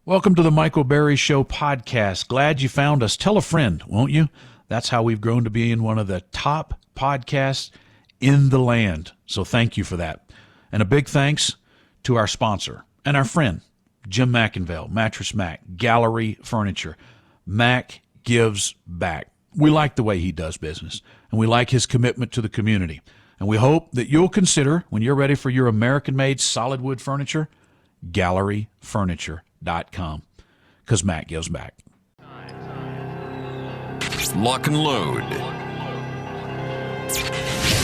Welcome to the Michael Berry Show podcast. Glad you found us. Tell a friend, won't you? That's how we've grown to be in one of the top podcasts in the land. So thank you for that. And a big thanks to our sponsor and our friend, Jim McInvale, Mattress Mac, Gallery Furniture. Mac gives back. We like the way he does business, and we like his commitment to the community. And we hope that you'll consider, when you're ready for your American-made solid wood furniture, galleryfurniture.com, because Matt gives back. Lock and load.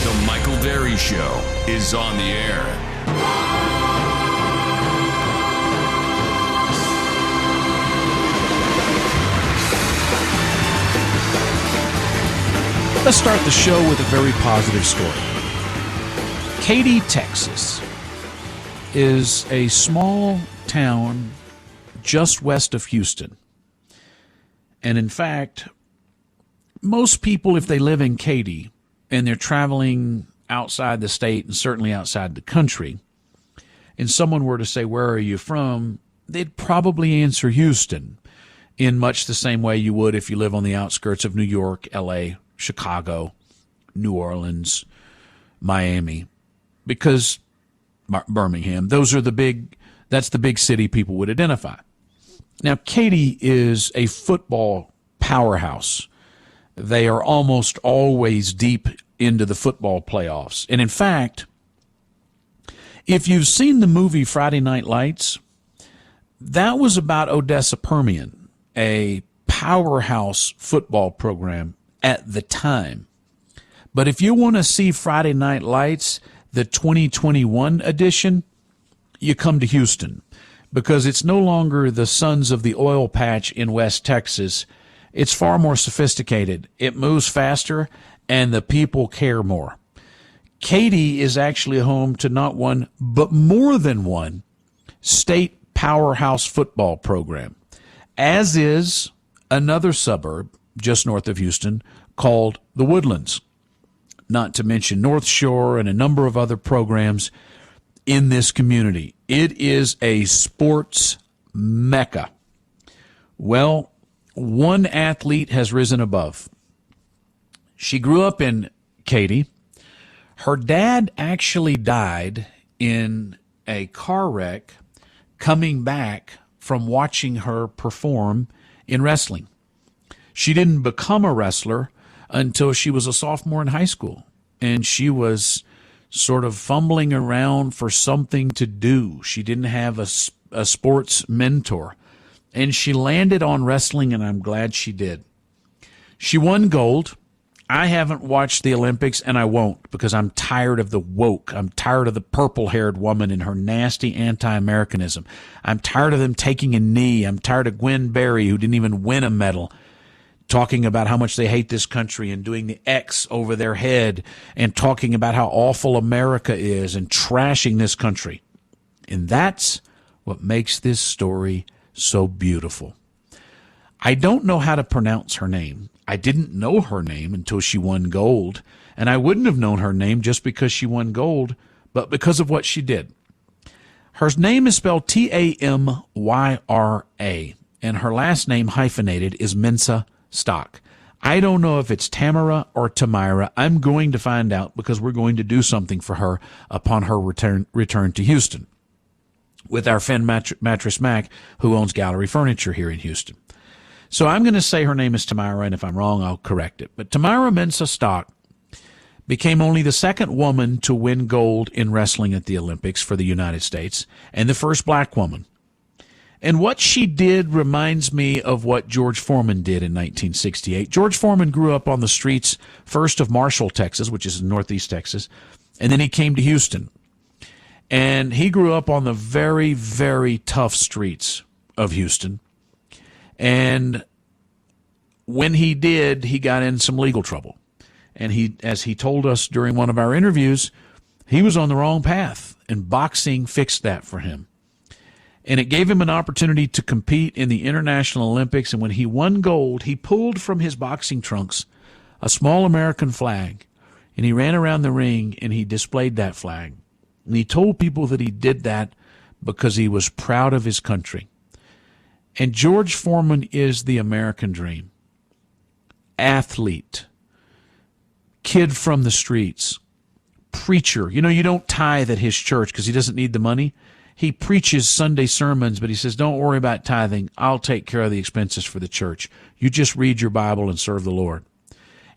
The Michael Berry Show is on the air. Let's start the show with a very positive story. Katy, Texas is a small town just west of Houston. And in fact, most people, if they live in Katy and they're traveling outside the state and certainly outside the country, and someone were to say, "Where are you from?" they'd probably answer Houston in much the same way you would if you live on the outskirts of New York, LA, Chicago, New Orleans, Miami, because Birmingham, that's the big city people would identify. Now, Katy is a football powerhouse. They are almost always deep into the football playoffs. And in fact, if you've seen the movie Friday Night Lights, that was about Odessa Permian, a powerhouse football program at the time. But if you want to see Friday Night Lights, the 2021 edition, you come to Houston, because it's no longer the sons of the oil patch in West Texas. It's far more sophisticated. It moves faster, and the people care more. Katy is actually home to not one, but more than one state powerhouse football program, as is another suburb just north of Houston called the Woodlands, not to mention North Shore and a number of other programs in this community. It is a sports mecca. Well, one athlete has risen above. She grew up in Katy. Her dad actually died in a car wreck coming back from watching her perform in wrestling. She didn't become a wrestler until she was a sophomore in high school, and she was sort of fumbling around for something to do. She didn't have a sports mentor, and she landed on wrestling, and I'm glad she did. She won gold. I haven't watched the Olympics, and I won't, because I'm tired of the woke. I'm tired of the purple-haired woman and her nasty anti-Americanism. I'm tired of them taking a knee. I'm tired of Gwen Berry, who didn't even win a medal, talking about how much they hate this country and doing the X over their head and talking about how awful America is and trashing this country. And that's what makes this story so beautiful. I don't know how to pronounce her name. I didn't know her name until she won gold, and I wouldn't have known her name just because she won gold, but because of what she did. Her name is spelled Tamyra, and her last name, hyphenated, is Mensa Stock. I don't know if it's Tamara or Tamira. I'm going to find out, because we're going to do something for her upon her return to Houston with our friend Mattress Mac, who owns Gallery Furniture here in Houston. So I'm going to say her name is Tamira, and if I'm wrong, I'll correct it. But Tamira Mensa Stock became only the second woman to win gold in wrestling at the Olympics for the United States, and the first black woman. And what she did reminds me of what George Foreman did in 1968. George Foreman grew up on the streets first of Marshall, Texas, which is in northeast Texas, and then he came to Houston. And he grew up on the very, very tough streets of Houston. And when he did, he got in some legal trouble. And he, as he told us during one of our interviews, he was on the wrong path, and boxing fixed that for him. And it gave him an opportunity to compete in the International Olympics. And when he won gold, he pulled from his boxing trunks a small American flag, and he ran around the ring and he displayed that flag. And he told people that he did that because he was proud of his country. And George Foreman is the American dream. Athlete, kid from the streets, preacher. You know, you don't tithe at his church because he doesn't need the money. He preaches Sunday sermons, but he says, don't worry about tithing. I'll take care of the expenses for the church. You just read your Bible and serve the Lord.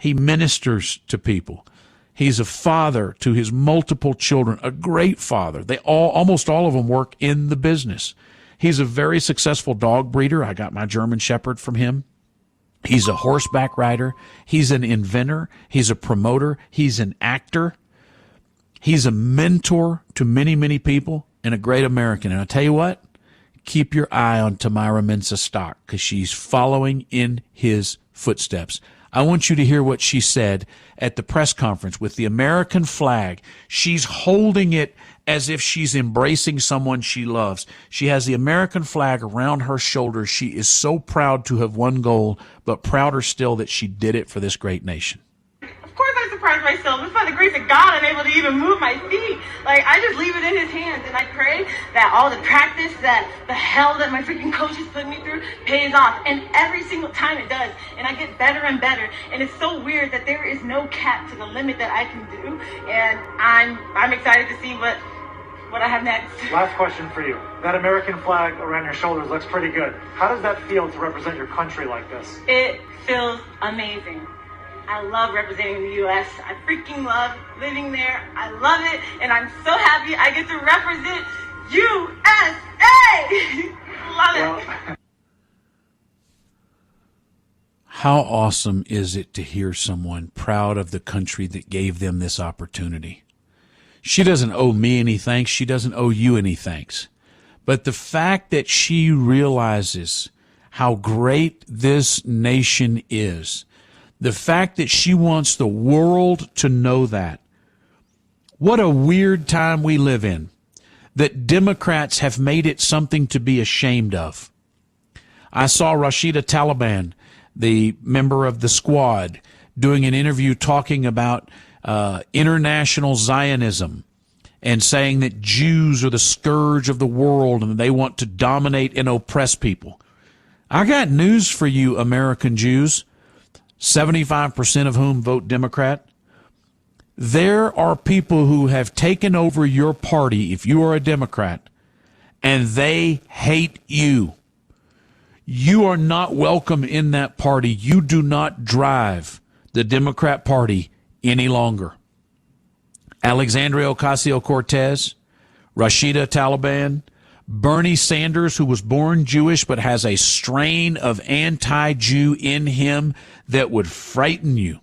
He ministers to people. He's a father to his multiple children, a great father. Almost all of them work in the business. He's a very successful dog breeder. I got my German Shepherd from him. He's a horseback rider. He's an inventor. He's a promoter. He's an actor. He's a mentor to many, many people and a great American. And I'll tell you what, keep your eye on Tamara Mensah Stock because she's following in his footsteps. I want you to hear what she said at the press conference with the American flag. She's holding it as if she's embracing someone she loves. She has the American flag around her shoulders. She is so proud to have won gold, but prouder still that she did it for this great nation. Of course I surprise myself. It's by the grace of God I'm able to even move my feet. Like, I just leave it in his hands, and I pray that all the practice, that the hell that my freaking coaches put me through pays off. And every single time it does. And I get better and better. And it's so weird that there is no cap to the limit that I can do. And I'm excited to see what I have next. Last question for you. That American flag around your shoulders looks pretty good. How does that feel to represent your country like this? It feels amazing. I love representing the U.S. I freaking love living there. I love it. And I'm so happy I get to represent USA. Love it. How awesome is it to hear someone proud of the country that gave them this opportunity? She doesn't owe me any thanks. She doesn't owe you any thanks. But the fact that she realizes how great this nation is, the fact that she wants the world to know that. What a weird time we live in, that Democrats have made it something to be ashamed of. I saw Rashida Taliban, the member of the Squad, doing an interview talking about international Zionism and saying that Jews are the scourge of the world and they want to dominate and oppress people. I got news for you, American Jews, 75% of whom vote Democrat. There are people who have taken over your party, if you are a Democrat, and they hate you. You are not welcome in that party. You do not drive the Democrat Party any longer. Alexandria Ocasio-Cortez, Rashida Taliban, Bernie Sanders, who was born Jewish but has a strain of anti-Jew in him that would frighten you.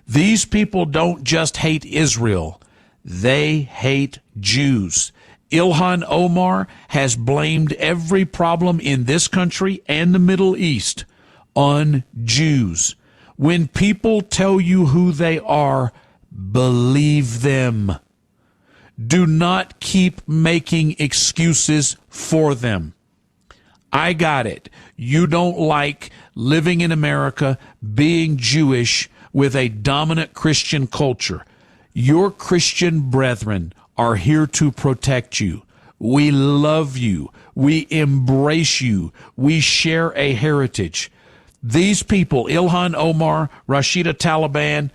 These people don't just hate Israel. They hate Jews. Ilhan Omar has blamed every problem in this country and the Middle East on Jews. When people tell you who they are, believe them. Do not keep making excuses for them. I got it. You don't like living in America, being Jewish with a dominant Christian culture. Your Christian brethren are here to protect you. We love you. We embrace you. We share a heritage. These people, Ilhan Omar, Rashida Taliban,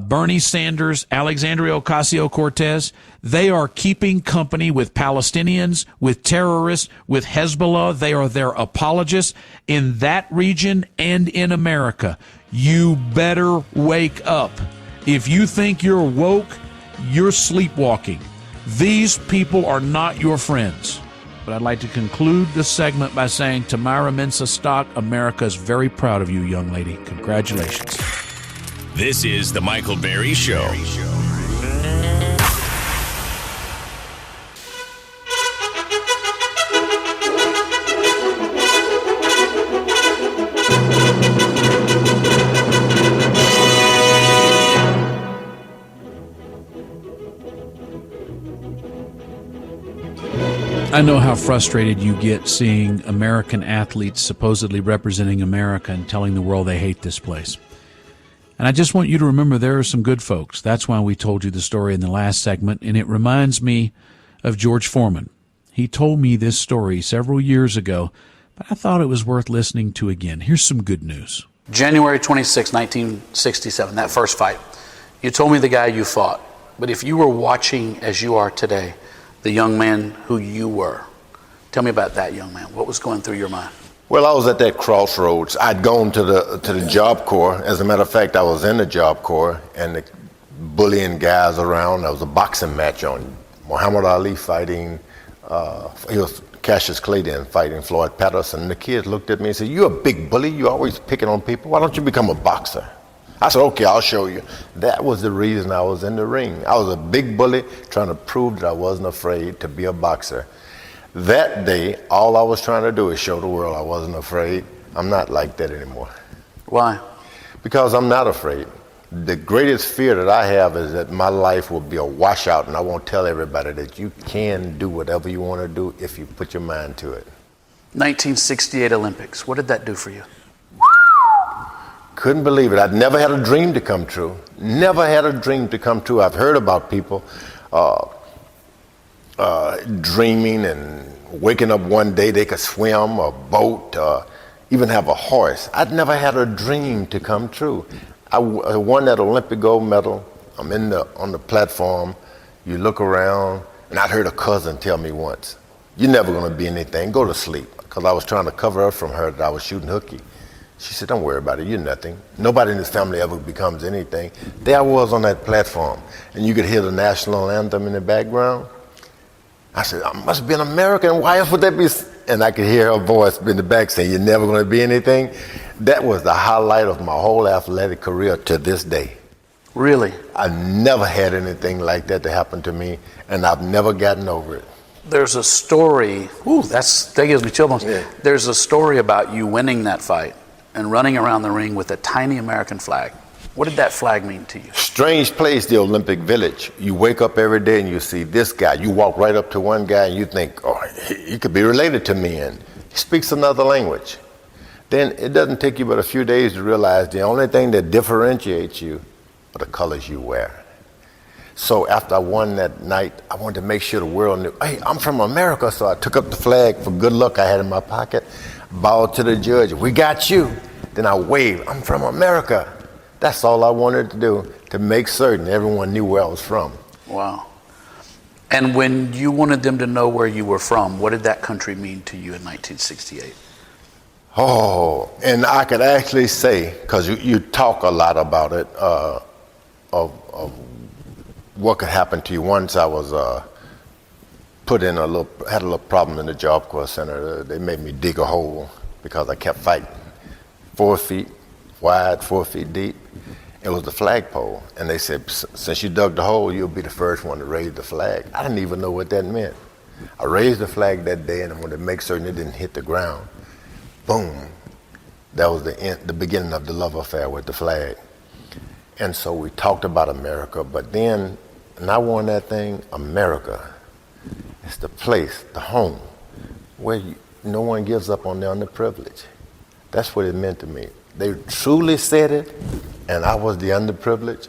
Bernie Sanders, Alexandria Ocasio-Cortez, they are keeping company with Palestinians, with terrorists, with Hezbollah. They are their apologists in that region and in America. You better wake up. If you think you're woke, you're sleepwalking. These people are not your friends. But I'd like to conclude this segment by saying, Tamara Mensah Stock, America is very proud of you, young lady. Congratulations. This is The Michael Berry Show. I know how frustrated you get seeing American athletes supposedly representing America and telling the world they hate this place. And I just want you to remember there are some good folks. That's why we told you the story in the last segment, and it reminds me of George Foreman. He told me this story several years ago but I thought it was worth listening to again. Here's some good news. January 26, 1967, that first fight. You told me the guy you fought, but if you were watching as you are today, the young man who you were, tell me about that young man. What was going through your mind? Well, I was at that crossroads. I'd gone to the Job Corps. As a matter of fact, I was in the Job Corps and the bullying guys around. There was a boxing match on. Muhammad Ali fighting, he was Cassius Clay then fighting Floyd Patterson. And the kids looked at me and said, "You're a big bully. You're always picking on people. Why don't you become a boxer?" I said, "Okay, I'll show you." That was the reason I was in the ring. I was a big bully trying to prove that I wasn't afraid to be a boxer. That day, all I was trying to do is show the world I wasn't afraid. I'm not like that anymore. Why? Because I'm not afraid. The greatest fear that I have is that my life will be a washout, and I won't tell everybody that you can do whatever you want to do if you put your mind to it. 1968 Olympics, what did that do for you? Couldn't believe it. I'd never had a dream to come true. Never had a dream to come true. I've heard about people dreaming and waking up one day they could swim or boat, even have a horse. I'd never had a dream to come true. I won that Olympic gold medal. I'm on the platform. You look around, and I'd heard a cousin tell me once, "You're never going to be anything. Go to sleep." Because I was trying to cover up from her that I was shooting hooky. She said, "Don't worry about it. You're nothing. Nobody in this family ever becomes anything." There I was on that platform, and you could hear the national anthem in the background. I said, "I must be an American. Why else would that be?" And I could hear her voice in the back saying, "You're never going to be anything." That was the highlight of my whole athletic career to this day. Really? I've never had anything like that to happen to me, and I've never gotten over it. There's a story, that gives me chill bumps. Yeah. There's a story about you winning that fight and running around the ring with a tiny American flag. What did that flag mean to you? Strange place, the Olympic Village. You wake up every day and you see this guy. You walk right up to one guy and you think, "Oh, he could be related to me," and he speaks another language. Then it doesn't take you but a few days to realize the only thing that differentiates you are the colors you wear. So after I won that night, I wanted to make sure the world knew, "Hey, I'm from America." So I took up the flag for good luck I had in my pocket, bowed to the judge, "We got you." Then I waved, "I'm from America." That's all I wanted to do, to make certain everyone knew where I was from. Wow. And when you wanted them to know where you were from, what did that country mean to you in 1968? Oh, and I could actually say, because you talk a lot about it, of what could happen to you. Once I was had a little problem in the Job Corps Center. They made me dig a hole because I kept fighting. 4 feet wide, 4 feet deep. It was the flagpole. And they said, "Since you dug the hole, you'll be the first one to raise the flag." I didn't even know what that meant. I raised the flag that day, and I wanted to make certain it didn't hit the ground. Boom. That was the beginning of the love affair with the flag. And so we talked about America, but then, and I won that thing, America. It's the place, the home, where no one gives up on the underprivileged. That's what it meant to me. They truly said it, and I was the underprivileged.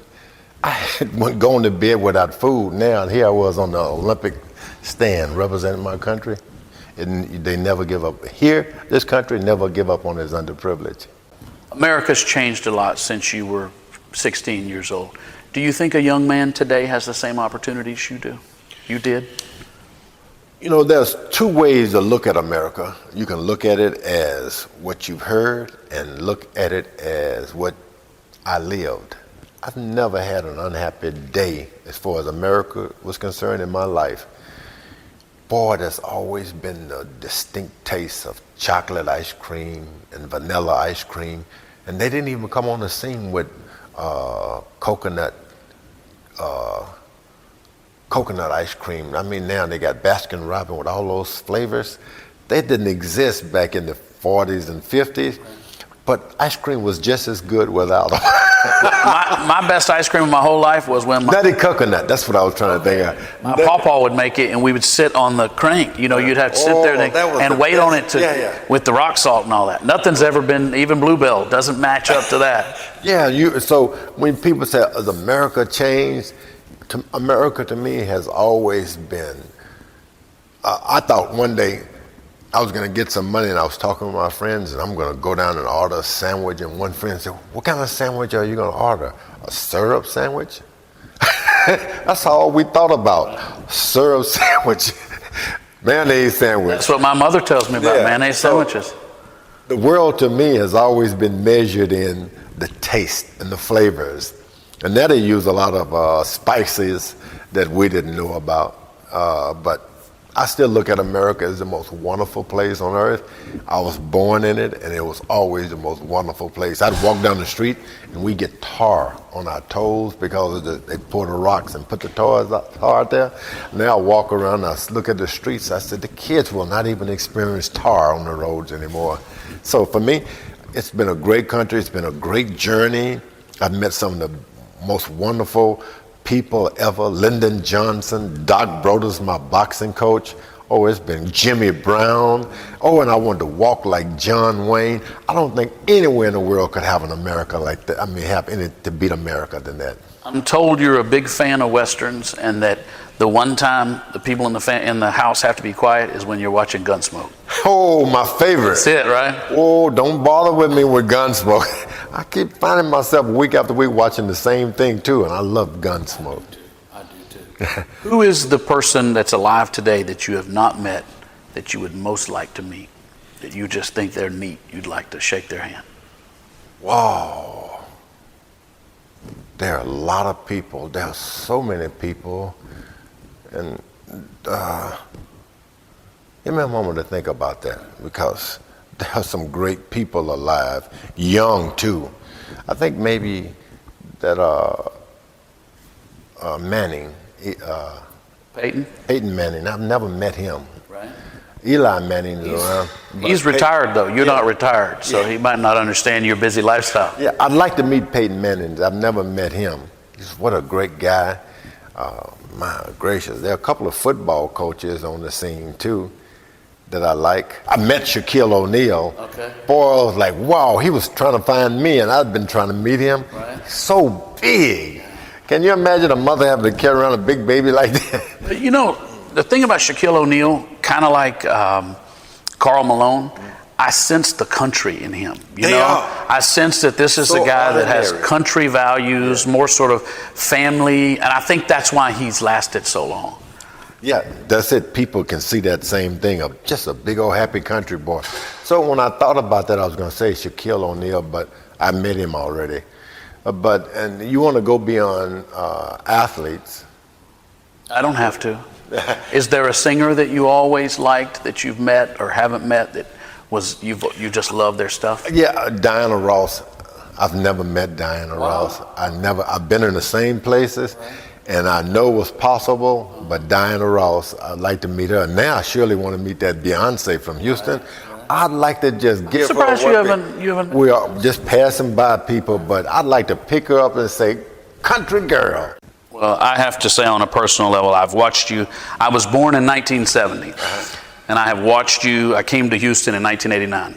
I wasn't going to bed without food now, and here I was on the Olympic stand representing my country. And they never give up. Here, this country never give up on its underprivileged. America's changed a lot since you were 16 years old. Do you think a young man today has the same opportunities you did? You know, there's two ways to look at America. You can look at it as what you've heard and look at it as what I lived. I've never had an unhappy day as far as America was concerned in my life. Boy, there's always been the distinct taste of chocolate ice cream and vanilla ice cream. And they didn't even come on the scene with coconut ice cream. I mean, now they got Baskin Robbins with all those flavors. They didn't exist back in the 40s and 50s, but ice cream was just as good without them. my best ice cream of my whole life was when Nutty coconut, that's what I was trying to think of. My pawpaw would make it, and we would sit on the crank. You know, you'd have to sit there and wait on it with the rock salt and all that. Nothing's ever been, even Bluebell doesn't match up to that. Yeah, so when people say, has America changed? America to me has always been, I thought one day I was going to get some money, and I was talking with my friends, and I'm going to go down and order a sandwich. And one friend said, "What kind of sandwich are you going to order? A syrup sandwich?" That's all we thought about, syrup sandwich, mayonnaise sandwich. That's what my mother tells me about mayonnaise sandwiches. The world to me has always been measured in the taste and the flavors. And now they use a lot of spices that we didn't know about. But I still look at America as the most wonderful place on earth. I was born in it, and it was always the most wonderful place. I'd walk down the street, and we get tar on our toes because they pour the rocks and put the tar out there. Now I walk around, I look at the streets, I said, the kids will not even experience tar on the roads anymore. So for me, it's been a great country. It's been a great journey. I've met some of the most wonderful people ever. Lyndon Johnson, Doc Brothers, my boxing coach. Oh, it's been Jimmy Brown. Oh, and I wanted to walk like John Wayne. I don't think anywhere in the world could have an America like that. I mean, have any to beat America than that. I'm told you're a big fan of Westerns, and that the one time the people in the house have to be quiet is when you're watching Gunsmoke. Oh, my favorite. That's it, right? Oh, don't bother with me with Gunsmoke. I keep finding myself week after week watching the same thing too, and I love Gunsmoke. I do too. Who is the person that's alive today that you have not met that you would most like to meet, that you just think they're neat, you'd like to shake their hand? Wow. There are a lot of people. There are so many people. And give me a moment to think about that, because there are some great people alive, young too. I think maybe that Manning, Peyton Manning, I've never met him. Right. Eli Manning is around. He's retired though. You're not retired, so he might not understand your busy lifestyle. Yeah, I'd like to meet Peyton Manning. I've never met him. What a great guy. My gracious, there are a couple of football coaches on the scene too that I like. I met Shaquille O'Neal. Okay. Boy, I was like, wow, he was trying to find me, and I'd been trying to meet him. Right. So big. Can you imagine a mother having to carry around a big baby like that? You know, the thing about Shaquille O'Neal, kind of like Karl Malone, I sense the country in him. You know, I sense that this is a guy that has country values, more sort of family, and I think that's why he's lasted so long. Yeah, that's it. People can see that same thing of just a big old happy country boy. So when I thought about that, I was going to say Shaquille O'Neal, but I met him already. And you want to go beyond athletes? I don't have to. Is there a singer that you always liked that you've met or haven't met that was you just love their stuff? Yeah, Diana Ross. I've never met Diana Ross. I've been in the same places, and I know what's possible. But Diana Ross, I'd like to meet her. Now I surely want to meet that Beyonce from Houston. I'd like to just give her. I'm surprised you haven't. We are just passing by people, but I'd like to pick her up and say, "Country girl." Well, I have to say on a personal level, I've watched you. I was born in 1970, and I have watched you. I came to Houston in 1989.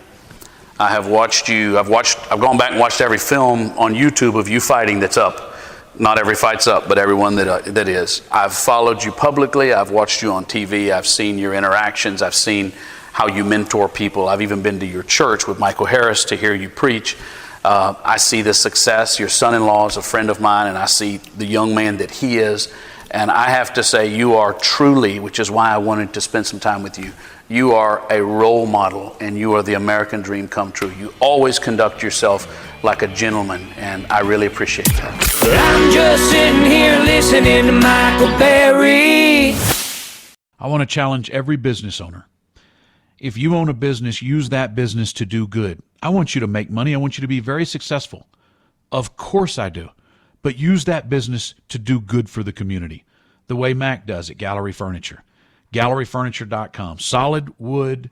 I have watched you. I've gone back and watched every film on YouTube of you fighting that's up. Not every fight's up, but every one that is. I've followed you publicly. I've watched you on TV. I've seen your interactions. I've seen how you mentor people. I've even been to your church with Michael Harris to hear you preach. I see the success. Your son-in-law is a friend of mine, and I see the young man that he is. And I have to say, you are truly, which is why I wanted to spend some time with you, you are a role model, and you are the American dream come true. You always conduct yourself like a gentleman, and I really appreciate that. I'm just sitting here listening to Michael Berry. I want to challenge every business owner. If you own a business, use that business to do good. I want you to make money. I want you to be very successful. Of course I do. But use that business to do good for the community, the way Mac does at Gallery Furniture. GalleryFurniture.com. Solid wood,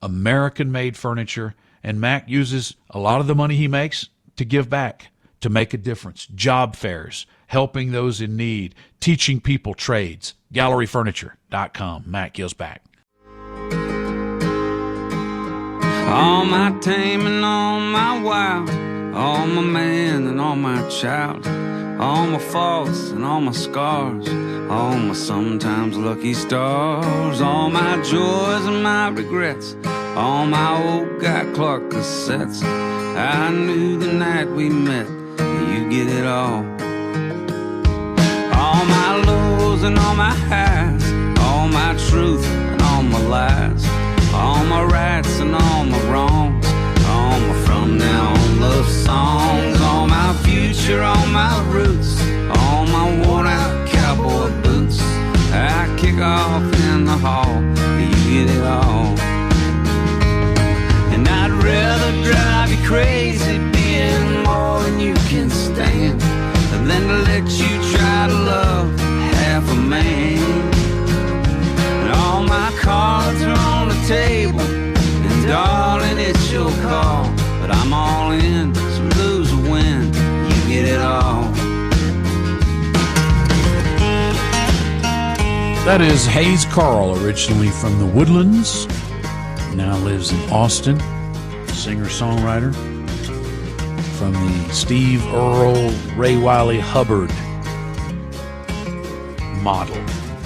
American-made furniture, and Mac uses a lot of the money he makes to give back, to make a difference. Job fairs, helping those in need, teaching people trades. GalleryFurniture.com. Mac gives back. All my tame and all my wild, all my man and all my child, all my faults and all my scars, all my sometimes lucky stars, all my joys and my regrets, all my old Guy Clark cassettes. I knew the night we met you get it all. All my lows and all my highs, all my truth and all my lies, all my rights and all my wrongs, all my from now on love songs, all my future, all my roots, all my worn out cowboy boots. I kick off in the hall, you get it all. And I'd rather drive you crazy, being more than you can stand, than to let you try to love half a man. And all my cards are on the table, and darling, it's your call, but I'm all in, so lose or win, you get it all. That is Hayes Carl, originally from the Woodlands, now lives in Austin, singer-songwriter, from the Steve Earle, Ray Wiley Hubbard model.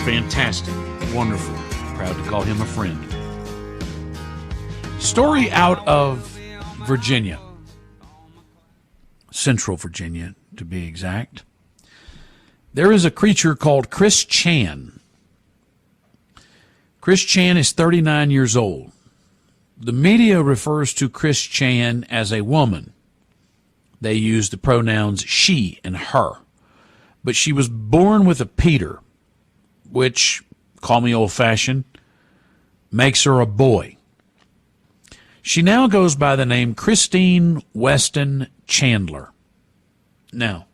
Fantastic, wonderful, proud to call him a friend. Story out of Virginia, Central Virginia to be exact. There is a creature called Chris Chan. Chris Chan is 39 years old. The media refers to Chris Chan as a woman. They use the pronouns she and her. But she was born with a Peter, which, call me old-fashioned, makes her a boy. She now goes by the name Christine Weston Chandler. Now,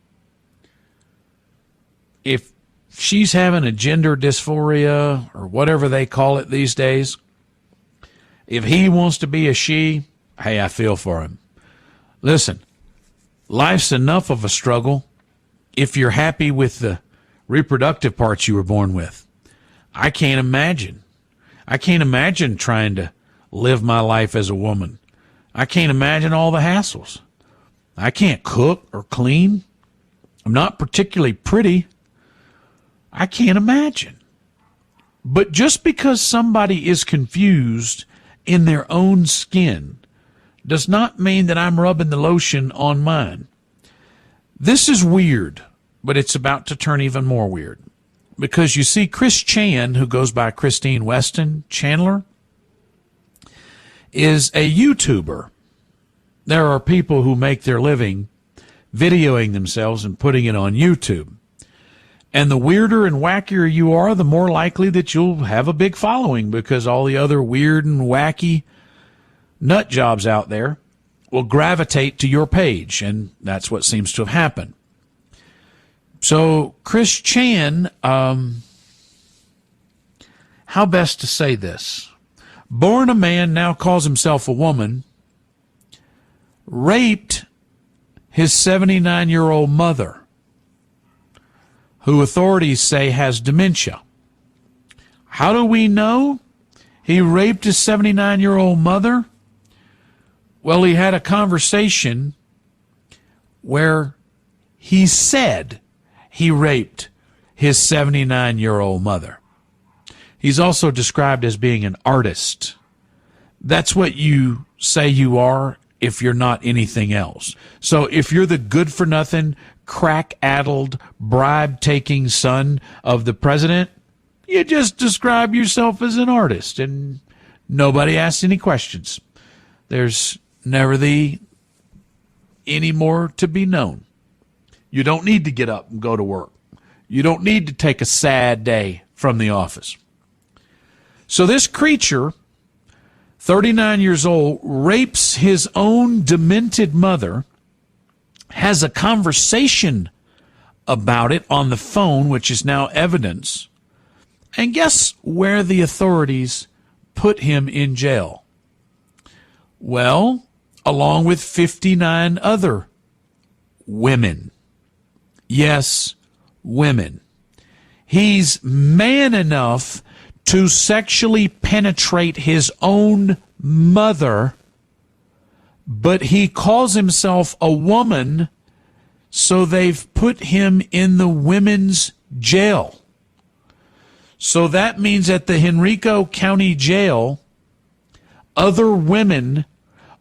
if she's having a gender dysphoria or whatever they call it these days, if he wants to be a she, hey, I feel for him. Listen, life's enough of a struggle if you're happy with the reproductive parts you were born with. I can't imagine. I can't imagine trying to live my life as a woman. I can't imagine all the hassles. I can't cook or clean. I'm not particularly pretty. I can't imagine. But just because somebody is confused in their own skin does not mean that I'm rubbing the lotion on mine. This is weird, but it's about to turn even more weird. Because you see, Chris Chan, who goes by Christine Weston Chandler, is a YouTuber. There are people who make their living videoing themselves and putting it on YouTube. And the weirder and wackier you are, the more likely that you'll have a big following, because all the other weird and wacky nut jobs out there will gravitate to your page, and that's what seems to have happened. So Chris Chan, how best to say this? Born a man, now calls himself a woman, raped his 79-year-old mother, who authorities say has dementia. How do we know he raped his 79-year-old mother? Well, he had a conversation where he said he raped his 79-year-old mother. He's also described as being an artist. That's what you say you are if you're not anything else. So if you're the good-for-nothing, crack-addled, bribe-taking son of the president, you just describe yourself as an artist, and nobody asks any questions. There's never any more to be known. You don't need to get up and go to work. You don't need to take a sad day from the office. So this creature, 39 years old, rapes his own demented mother, has a conversation about it on the phone, which is now evidence. And guess where the authorities put him in jail? Well, along with 59 other women. Yes, women. He's man enough to sexually penetrate his own mother, but he calls himself a woman So they've put him in the women's jail. So that means at the Henrico County Jail, other women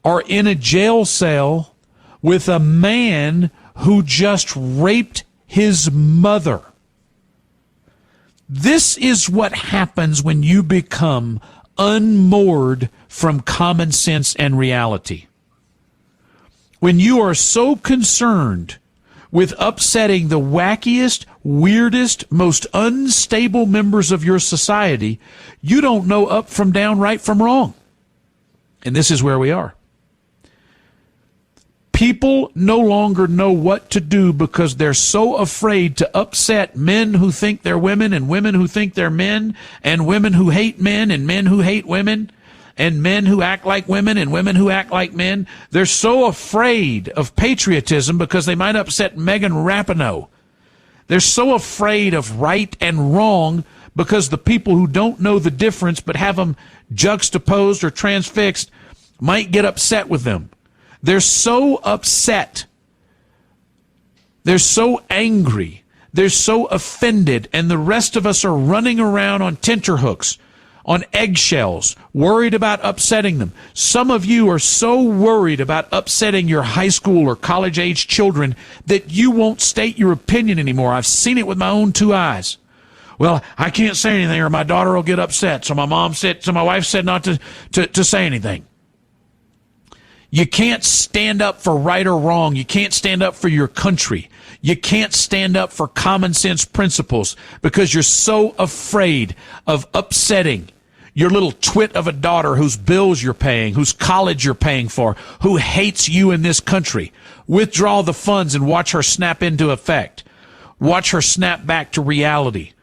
are in a jail cell with a man who just raped his mother. This is what happens when you become unmoored from common sense and reality. When you are so concerned with upsetting the wackiest, weirdest, most unstable members of your society, you don't know up from down, right from wrong. And this is where we are. People no longer know what to do because they're so afraid to upset men who think they're women and women who think they're men and women who hate men and men who hate women and men who act like women and women who act like men. They're so afraid of patriotism because they might upset Megan Rapinoe. They're so afraid of right and wrong because the people who don't know the difference but have them juxtaposed or transfixed might get upset with them. They're so upset. They're so angry. They're so offended. And the rest of us are running around on tenterhooks, on eggshells, worried about upsetting them. Some of you are so worried about upsetting your high school or college-age children that you won't state your opinion anymore. I've seen it with my own two eyes. Well, I can't say anything or my daughter will get upset. So my wife said not to say anything. You can't stand up for right or wrong. You can't stand up for your country. You can't stand up for common sense principles because you're so afraid of upsetting your little twit of a daughter whose bills you're paying, whose college you're paying for, who hates you in this country. Withdraw the funds and watch her snap into effect. Watch her snap back to reality.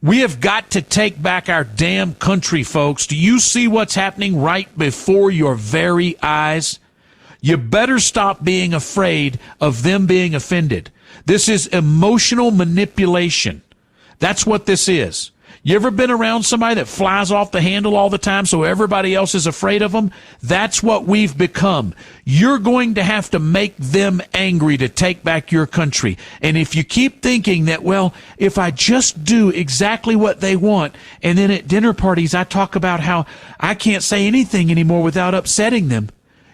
We have got to take back our damn country, folks. Do you see what's happening right before your very eyes? You better stop being afraid of them being offended. This is emotional manipulation. That's what this is. You ever been around somebody that flies off the handle all the time so everybody else is afraid of them? That's what we've become. You're going to have to make them angry to take back your country. And if you keep thinking that, well, if I just do exactly what they want, and then at dinner parties I talk about how I can't say anything anymore without upsetting them,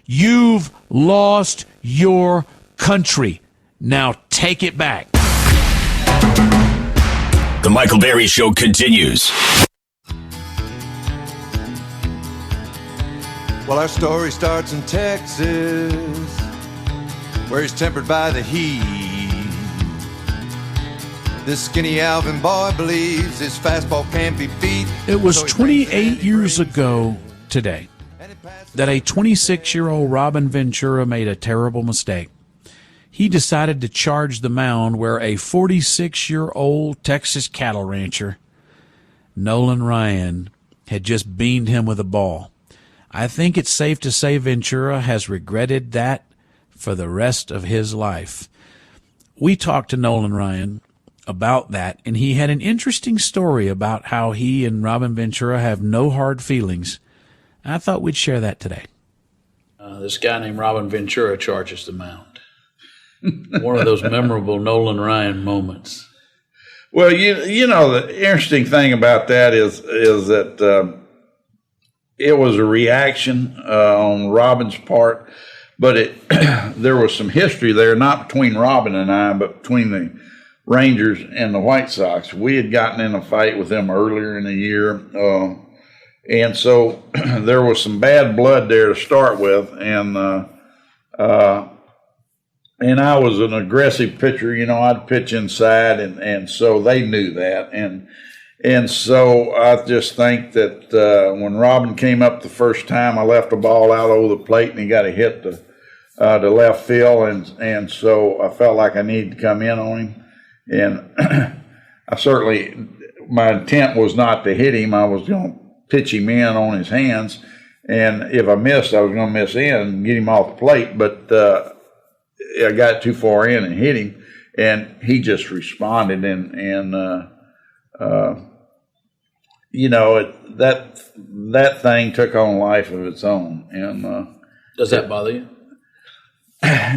you've lost your country. Now take it back. The Michael Berry Show continues. Well, our story starts in Texas, where he's tempered by the heat. This skinny Alvin boy believes his fastball can't be beat. It was 28 years ago today that a 26-year-old Robin Ventura made a terrible mistake. He decided to charge the mound where a 46-year-old Texas cattle rancher, Nolan Ryan, had just beamed him with a ball. I think it's safe to say Ventura has regretted that for the rest of his life. We talked to Nolan Ryan about that, and he had an interesting story about how he and Robin Ventura have no hard feelings. I thought we'd share that today. This guy named Robin Ventura charges the mound. One of those memorable Nolan Ryan moments. Well, you know, the interesting thing about that is that it was a reaction on Robin's part, but there was some history there, not between Robin and I, but between the Rangers and the White Sox. We had gotten in a fight with them earlier in the year, and so there was some bad blood there to start with, and I was an aggressive pitcher. You know, I'd pitch inside, and so they knew that. And so I just think that when Robin came up the first time, I left a ball out over the plate, and he got a hit to left field, and so I felt like I needed to come in on him. And my intent was not to hit him. I was going to pitch him in on his hands, and if I missed, I was going to miss in and get him off the plate, but I got too far in and hit him, and he just responded, and you know, that thing took on life of its own. And does that bother you?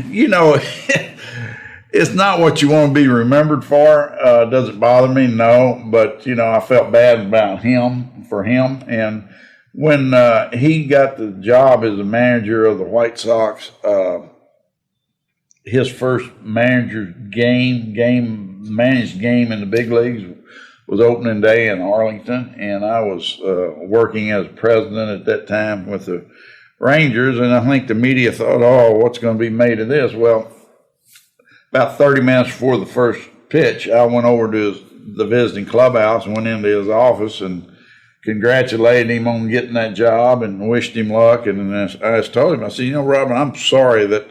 You know, it's not what you want to be remembered for. Does it bother me? No, but I felt bad about for him. And when he got the job as the manager of the White Sox, his first managed game in the big leagues was opening day in Arlington, and I was working as president at that time with the Rangers, and I think the media thought, oh, what's going to be made of this? Well, about 30 minutes before the first pitch, I went over to the visiting clubhouse and went into his office and congratulated him on getting that job and wished him luck. And then I just told him, I said, Robin, I'm sorry that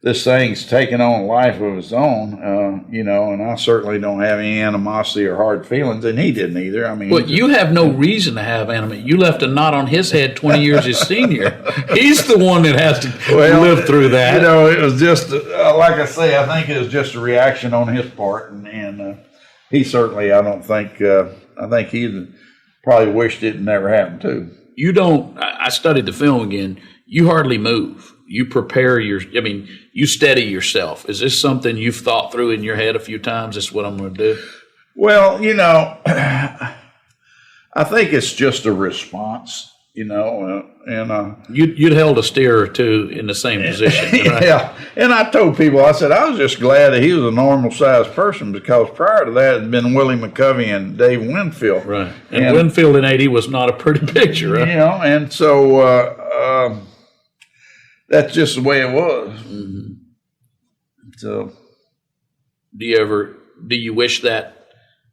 this thing's taken on a life of its own, and I certainly don't have any animosity or hard feelings, and he didn't either. I mean, well, you have no reason to have animosity. You left a knot on his head 20 years his senior. He's the one that has to live through that. It was just, like I say, I think it was just a reaction on his part, and he certainly, I think he probably wished it never happened too. You don't, I studied the film again, you hardly move. You prepare you steady yourself. Is this something you've thought through in your head a few times? This is what I'm going to do? Well, I think it's just a response, and you'd held a steer or two in the same position, right? Yeah. And I told people, I said, I was just glad that he was a normal sized person, because prior to that it had been Willie McCovey and Dave Winfield. Right. And Winfield in 80 was not a pretty picture, right? And so, that's just the way it was. Mm-hmm. So, do you wish that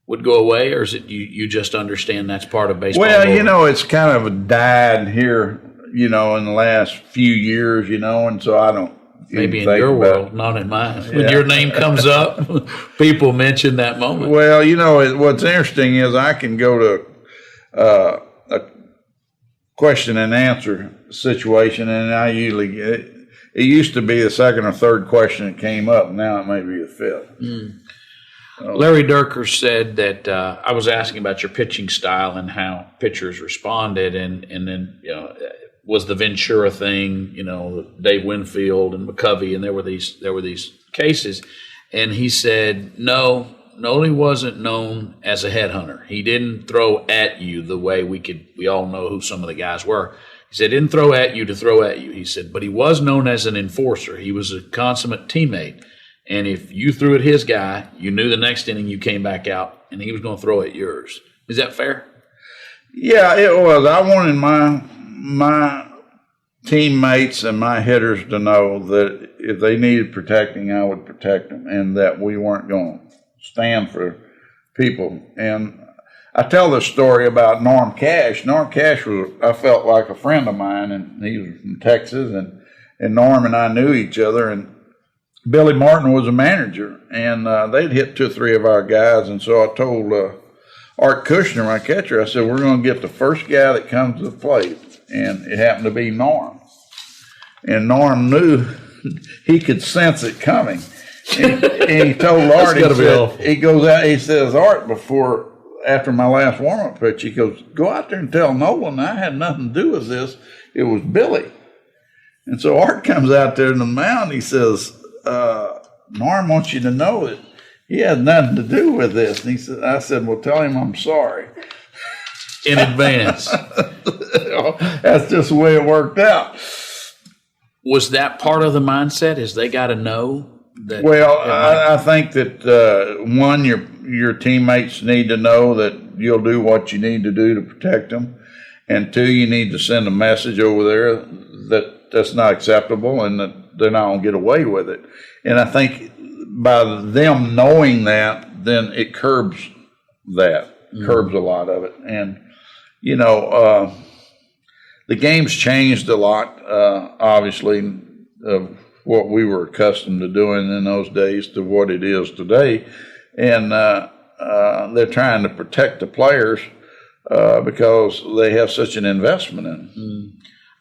would go away, or is it you just understand that's part of baseball? Well, it's kind of died here, in the last few years, and so I don't. Maybe in your world, not in mine. When your name comes up, people mention that moment. Well, what's interesting is I can go to a question and answer situation, and I usually it used to be the second or third question that came up. Now it may be the fifth. Larry Durker said that I was asking about your pitching style and how pitchers responded, and then was the Ventura thing, Dave Winfield and McCovey, and there were these cases, and he said no. Noli wasn't known as a headhunter. He didn't throw at you the way we all know who some of the guys were. He said, didn't throw at you to throw at you. He said, but he was known as an enforcer. He was a consummate teammate. And if you threw at his guy, you knew the next inning you came back out and he was going to throw at yours. Is that fair? Yeah, it was. I wanted my teammates and my hitters to know that if they needed protecting, I would protect them, and that we weren't going to stand for people. And I tell this story about Norm Cash. Norm Cash I felt like a friend of mine, and he was from Texas, and Norm and I knew each other, and Billy Martin was a manager, and they'd hit 2 or 3 of our guys, and so I told Art Kushner, my catcher, I said, we're going to get the first guy that comes to the plate, and it happened to be Norm. And Norm knew, he could sense it coming. And he told Art, he goes out, he says, Art, after my last warm-up pitch, he goes, go out there and tell Nolan I had nothing to do with this. It was Billy. And so Art comes out there in the mound, he says, Norm wants you to know that he had nothing to do with this. And I said, well, tell him I'm sorry. In advance. That's just the way it worked out. Was that part of the mindset, is they got to know? Well, I think that one, your teammates need to know that you'll do what you need to do to protect them, and 2, you need to send a message over there that that's not acceptable and that they're not going to get away with it. And I think by them knowing that, then it curbs curbs a lot of it. And the game's changed a lot, obviously, of what we were accustomed to doing in those days to what it is today. And they're trying to protect the players because they have such an investment in them.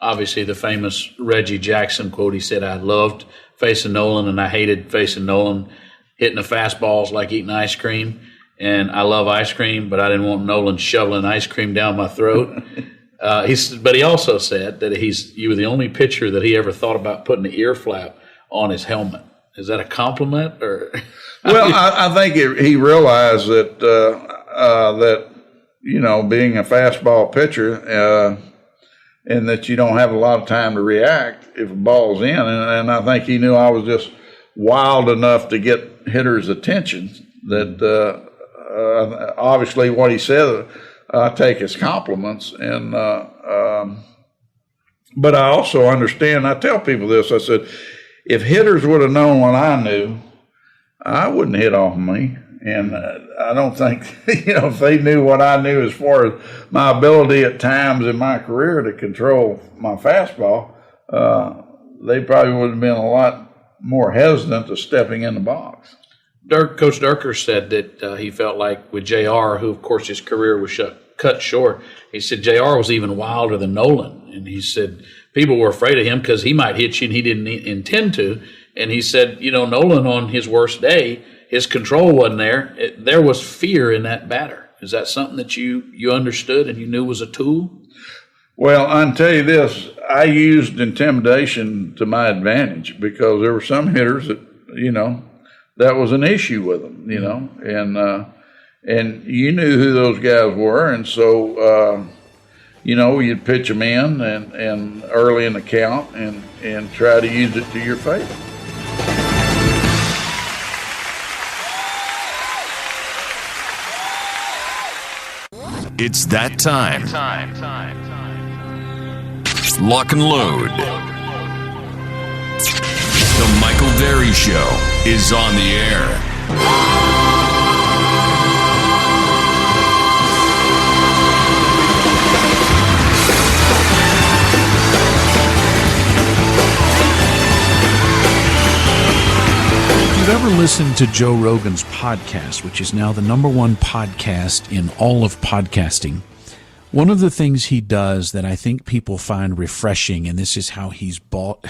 Obviously, the famous Reggie Jackson quote, he said, I loved facing Nolan and I hated facing Nolan. Hitting the fastballs like eating ice cream. And I love ice cream, but I didn't want Nolan shoveling ice cream down my throat. But he also said that you were the only pitcher that he ever thought about putting an ear flap on his helmet. Is that a compliment or? Well, I think he realized that that being a fastball pitcher and that you don't have a lot of time to react if a ball's in, and I think he knew I was just wild enough to get hitters' attention that obviously what he said I take as compliments, and but I also understand. I tell people this. I said, if hitters would have known what I knew, I wouldn't hit off me. And I don't think, if they knew what I knew as far as my ability at times in my career to control my fastball, they probably would have been a lot more hesitant to stepping in the box. Coach Durker said that he felt like with JR, who of course his career was cut short, he said JR was even wilder than Nolan. And he said people were afraid of him because he might hit you and he didn't intend to. And he said, Nolan on his worst day, his control wasn't there. There was fear in that batter. Is that something that you understood and you knew was a tool? Well, I can tell you this. I used intimidation to my advantage because there were some hitters that, that was an issue with them, and you knew who those guys were. And so, you'd pitch them in and early in the count and try to use it to your favor. It's that time. Lock and load. The Michael Berry Show is on the air. If you've ever listened to Joe Rogan's podcast, which is now the number 1 podcast in all of podcasting, one of the things he does that I think people find refreshing, and this is how he's built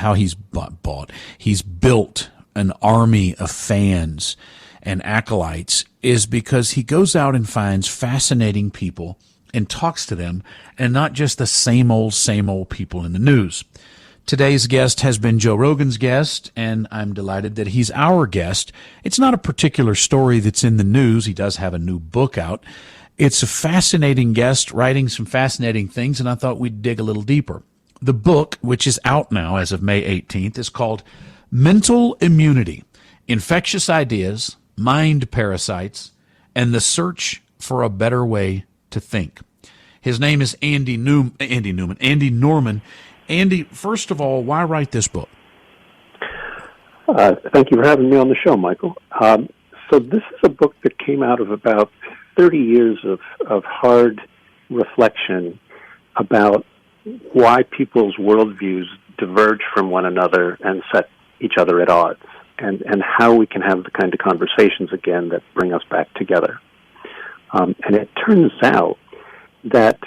an army of fans and acolytes, is because he goes out and finds fascinating people and talks to them, and not just the same old people in the news. Today's guest has been Joe Rogan's guest, and I'm delighted that he's our guest. It's not a particular story that's in the news. He does have a new book out. It's a fascinating guest writing some fascinating things, and I thought we'd dig a little deeper. The book, which is out now as of May 18th, is called Mental Immunity: Infectious Ideas, Mind Parasites, and the Search for a Better Way to Think. His name is Andy Norman. Andy, first of all, why write this book? Thank you for having me on the show, Michael. So this is a book that came out of about 30 years of hard reflection about why people's worldviews diverge from one another and set each other at odds, and how we can have the kind of conversations again that bring us back together. And it turns out that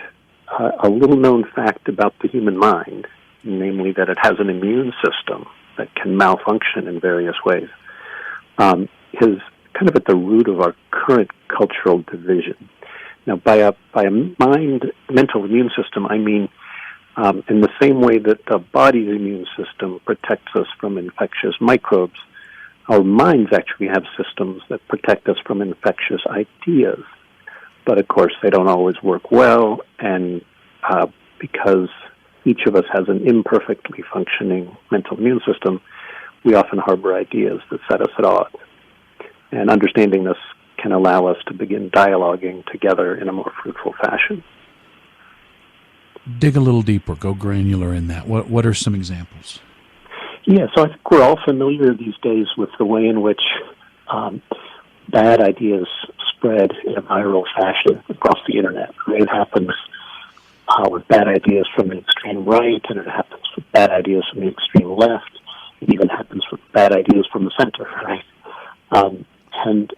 a little-known fact about the human mind, namely that it has an immune system that can malfunction in various ways, is kind of at the root of our current cultural division. Now, by a mental immune system, I mean in the same way that the body's immune system protects us from infectious microbes, our minds actually have systems that protect us from infectious ideas. But of course, they don't always work well, and because each of us has an imperfectly functioning mental immune system, we often harbor ideas that set us at odds. And understanding this can allow us to begin dialoguing together in a more fruitful fashion. Dig a little deeper, go granular in that. What are some examples? Yeah, so I think we're all familiar these days with the way in which bad ideas spread in a viral fashion across the internet. It happens with bad ideas from the extreme right, and it happens with bad ideas from the extreme left. It even happens with bad ideas from the center, right? And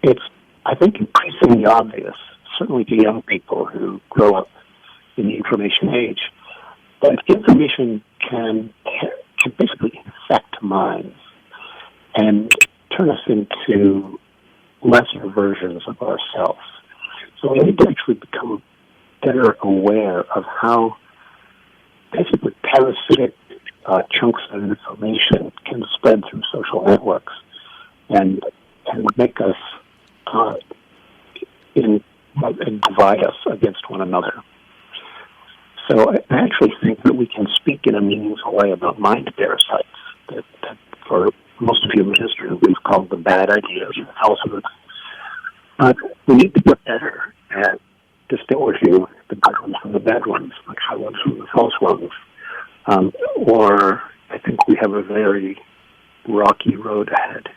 it's, I think, increasingly obvious, certainly to young people who grow up in the information age, that information can basically infect minds and turn us into lesser versions of ourselves. So we need to actually become better aware of how basically parasitic chunks of information can spread through social networks and make us and divide us against one another. So I actually think that we can speak in a meaningful way about mind parasites that for most of human history we've called the bad ideas and falsehoods. We need to get better at distinguishing the good ones from the bad ones, the true ones from the false ones. Or I think we have a very rocky road ahead.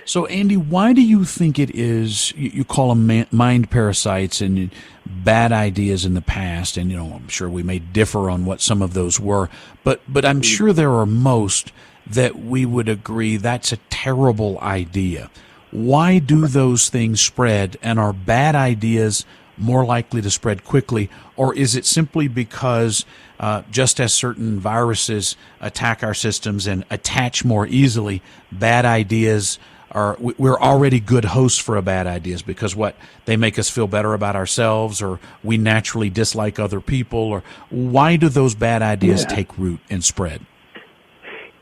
So, Andy, why do you think it is you call them mind parasites and bad ideas in the past? And, I'm sure we may differ on what some of those were, but I'm sure there are most that we would agree that's a terrible idea. Why do those things spread, and are bad ideas more likely to spread quickly? Or is it simply because just as certain viruses attack our systems and attach more easily, bad ideas we're already good hosts for bad ideas because they make us feel better about ourselves, or we naturally dislike other people, or why do those bad ideas take root and spread?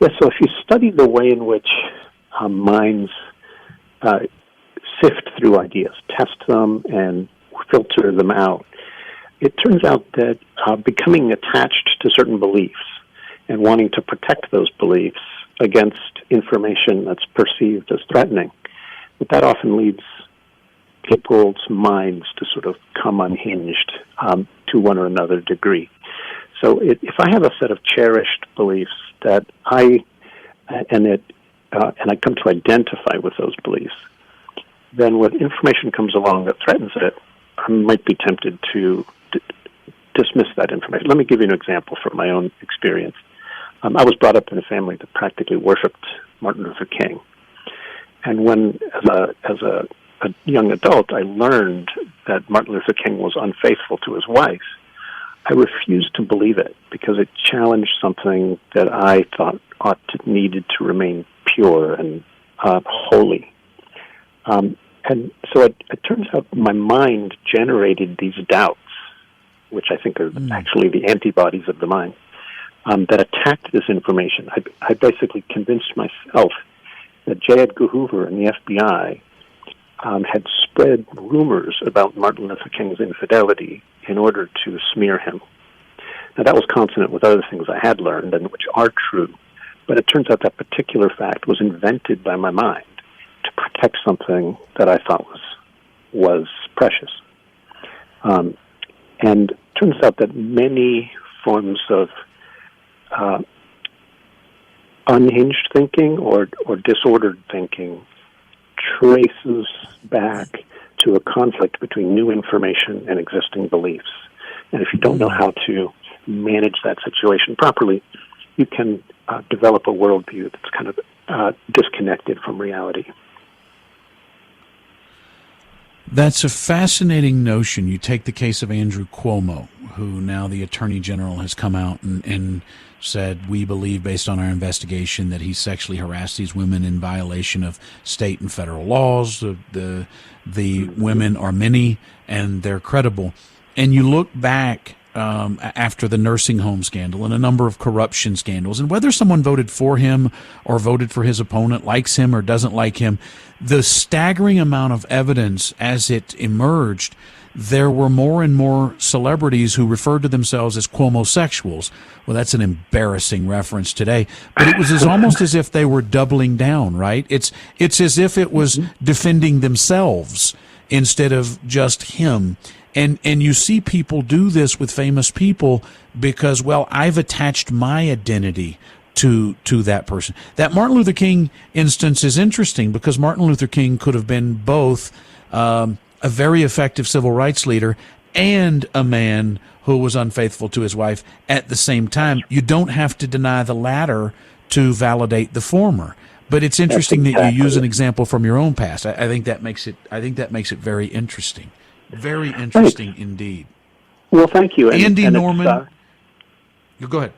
Yeah, so if you study the way in which minds sift through ideas, test them, and filter them out, it turns out that becoming attached to certain beliefs and wanting to protect those beliefs against information that's perceived as threatening, that often leads people's minds to sort of come unhinged to one or another degree. So if I have a set of cherished beliefs that I come to identify with those beliefs, then when information comes along that threatens it, I might be tempted to dismiss that information. Let me give you an example from my own experience. I was brought up in a family that practically worshipped Martin Luther King. And when, as a young adult, I learned that Martin Luther King was unfaithful to his wife, I refused to believe it because it challenged something that I thought needed to remain pure and holy. And so it turns out my mind generated these doubts, which I think are actually the antibodies of the mind, that attacked this information. I basically convinced myself that J. Edgar Hoover and the FBI had spread rumors about Martin Luther King's infidelity in order to smear him. Now, that was consonant with other things I had learned and which are true, but it turns out that particular fact was invented by my mind to protect something that I thought was precious. And it turns out that many forms of unhinged thinking or disordered thinking traces back to a conflict between new information and existing beliefs. And if you don't know how to manage that situation properly, you can develop a worldview that's kind of disconnected from reality. That's a fascinating notion. You take the case of Andrew Cuomo, who now the Attorney General has come out and said, we believe based on our investigation that he sexually harassed these women in violation of state and federal laws. The women are many and they're credible. And you look back after the nursing home scandal and a number of corruption scandals, and whether someone voted for him or voted for his opponent, likes him or doesn't like him, the staggering amount of evidence as it emerged, there were more and more celebrities who referred to themselves as Cuomosexuals. Well, that's an embarrassing reference today, but it was almost as if they were doubling down, right? It's as if it was defending themselves instead of just him. And you see people do this with famous people because, well, I've attached my identity to that person. That Martin Luther King instance is interesting because Martin Luther King could have been both a very effective civil rights leader and a man who was unfaithful to his wife at the same time. You don't have to deny the latter to validate the former. But it's interesting that you use an example from your own past. I think that makes it very interesting. Very interesting indeed. Well, thank you. Andy Norman. You go ahead.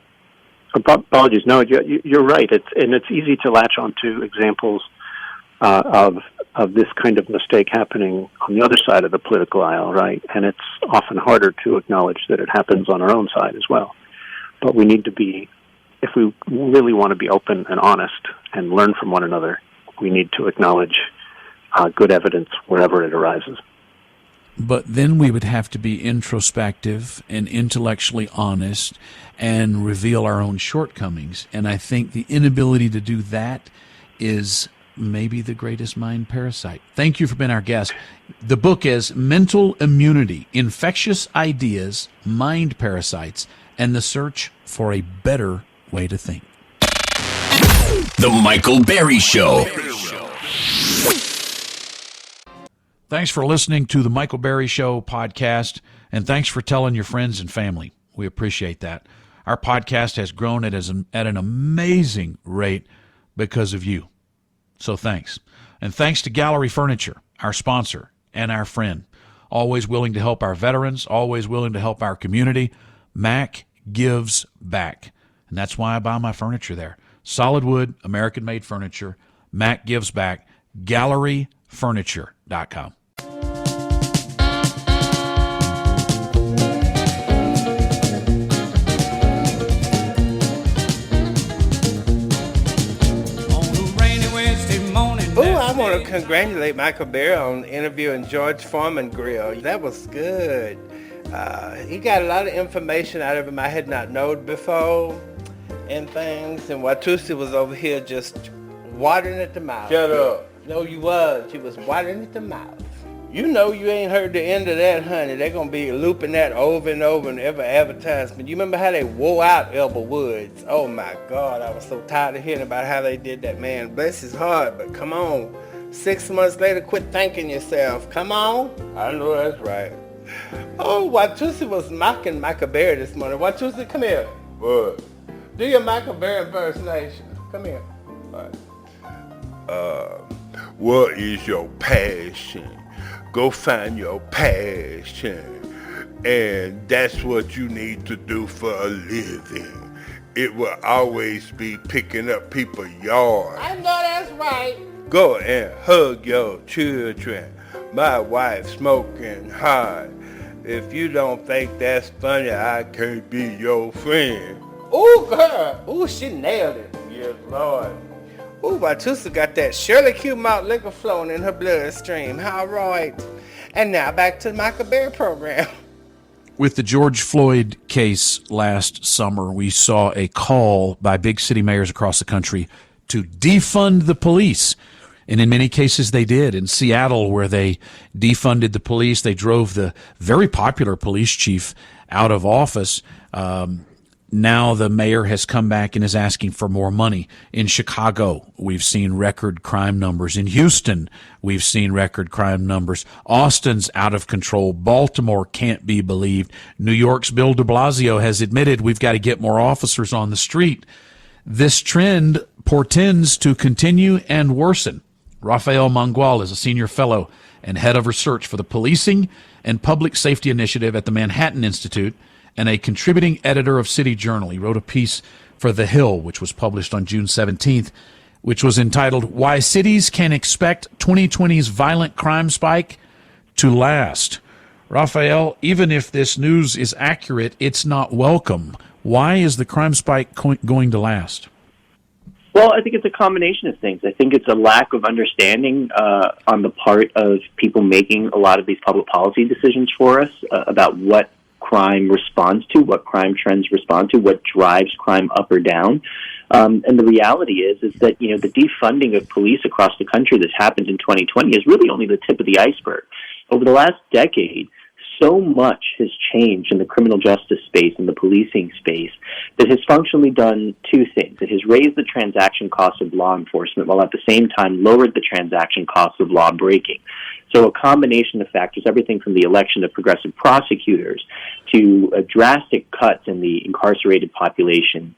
Apologies. No, you're right. It's easy to latch onto examples of this kind of mistake happening on the other side of the political aisle, right? And it's often harder to acknowledge that it happens on our own side as well. But we need to be if we really want to be open and honest and learn from one another, we need to acknowledge good evidence wherever it arises. But then we would have to be introspective and intellectually honest and reveal our own shortcomings. And I think the inability to do that is maybe the greatest mind parasite. Thank you for being our guest. The book is Mental Immunity, Infectious Ideas, Mind Parasites, and the Search for a Better Way to Think. The Michael Berry Show. Thanks for listening to the Michael Berry Show podcast, and thanks for telling your friends and family. We appreciate that. Our podcast has grown at an amazing rate because of you. So thanks. And thanks to Gallery Furniture, our sponsor and our friend. Always willing to help our veterans, always willing to help our community. Mac gives back. And that's why I buy my furniture there. Solid wood, American-made furniture. Mac gives back. GalleryFurniture.com. I want to congratulate Michael Berry on interviewing George Foreman Grill. That was good. He got a lot of information out of him I had not known before and things. And Watusi was over here just watering at the mouth. Shut up. No, you was. You was watering at the mouth. You know you ain't heard the end of that, honey. They're going to be looping that over and over in every advertisement. You remember how they wore out Elba Woods? Oh, my God. I was so tired of hearing about how they did that, man. Bless his heart, but come on. 6 months later, quit thanking yourself. Come on. I know that's right. Oh, Watusi was mocking Michael Berry this morning. Watusi, come here. What? Do your Michael Berry impersonation. Come here. All right. What is your passion? Go find your passion. And that's what you need to do for a living. It will always be picking up people's yards. I know that's right. Go and hug your children. My wife smoking hard. If you don't think that's funny, I can't be your friend. Ooh, girl. Ooh, she nailed it. Yes, Lord. Ooh, Watusi got that Shirley Q malt liquor flowing in her bloodstream. All right. And now back to the Michael Berry program. With the George Floyd case last summer, we saw a call by big city mayors across the country to defund the police. And in many cases they did. In Seattle, where they defunded the police, they drove the very popular police chief out of office. Now the mayor has come back and is asking for more money. In Chicago, we've seen record crime numbers. In Houston, we've seen record crime numbers. Austin's out of control. Baltimore can't be believed. New York's Bill de Blasio has admitted we've got to get more officers on the street. This trend portends to continue and worsen. Rafael Mangual is a senior fellow and head of research for the Policing and Public Safety Initiative at the Manhattan Institute, and a contributing editor of City Journal. He wrote a piece for The Hill, which was published on June 17th, which was entitled, Why Cities Can Expect 2020's Violent Crime Spike to Last. Raphael, even if this news is accurate, it's not welcome. Why is the crime spike going to last? Well, I think it's a combination of things. I think it's a lack of understanding on the part of people making a lot of these public policy decisions for us about what crime responds to, what crime trends respond to, what drives crime up or down. And the reality is that, the defunding of police across the country that's happened in 2020 is really only the tip of the iceberg. Over the last decade, so much has changed in the criminal justice space and the policing space that has functionally done two things. It has raised the transaction costs of law enforcement while at the same time lowered the transaction costs of law breaking. So a combination of factors, everything from the election of progressive prosecutors to drastic cuts in the incarcerated population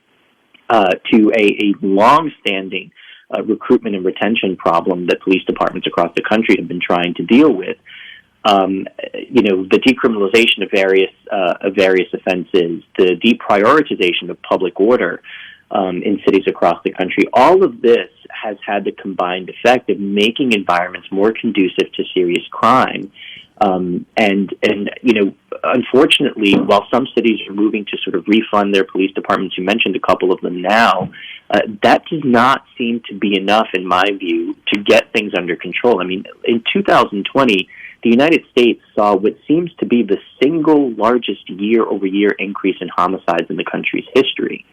to a long-standing recruitment and retention problem that police departments across the country have been trying to deal with. The decriminalization of various offenses, the deprioritization of public order in cities across the country, all of this has had the combined effect of making environments more conducive to serious crime. And you know, unfortunately, while some cities are moving to sort of refund their police departments, you mentioned a couple of them now, that does not seem to be enough, in my view, to get things under control. I mean, in 2020, the United States saw what seems to be the single largest year-over-year increase in homicides in the country's history.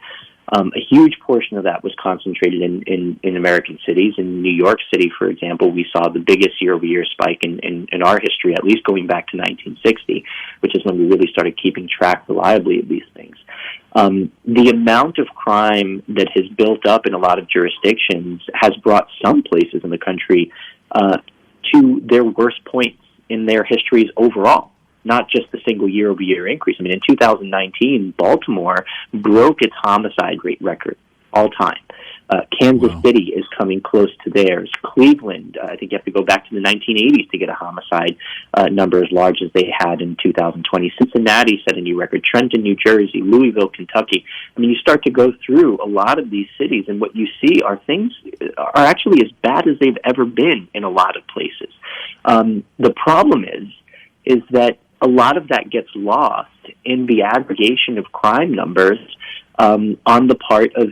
A huge portion of that was concentrated in American cities. In New York City, for example, we saw the biggest year-over-year spike in our history, at least going back to 1960, which is when we really started keeping track reliably of these things. The amount of crime that has built up in a lot of jurisdictions has brought some places in the country to their worst points in their histories overall, not just the single year-over-year increase. I mean, in 2019, Baltimore broke its homicide rate record all time. Kansas City is coming close to theirs. Cleveland, I think you have to go back to the 1980s to get a homicide number as large as they had in 2020. Cincinnati set a new record. Trenton, New Jersey, Louisville, Kentucky. I mean, you start to go through a lot of these cities, and what you see are things are actually as bad as they've ever been in a lot of places. The problem is that a lot of that gets lost in the aggregation of crime numbers on the part of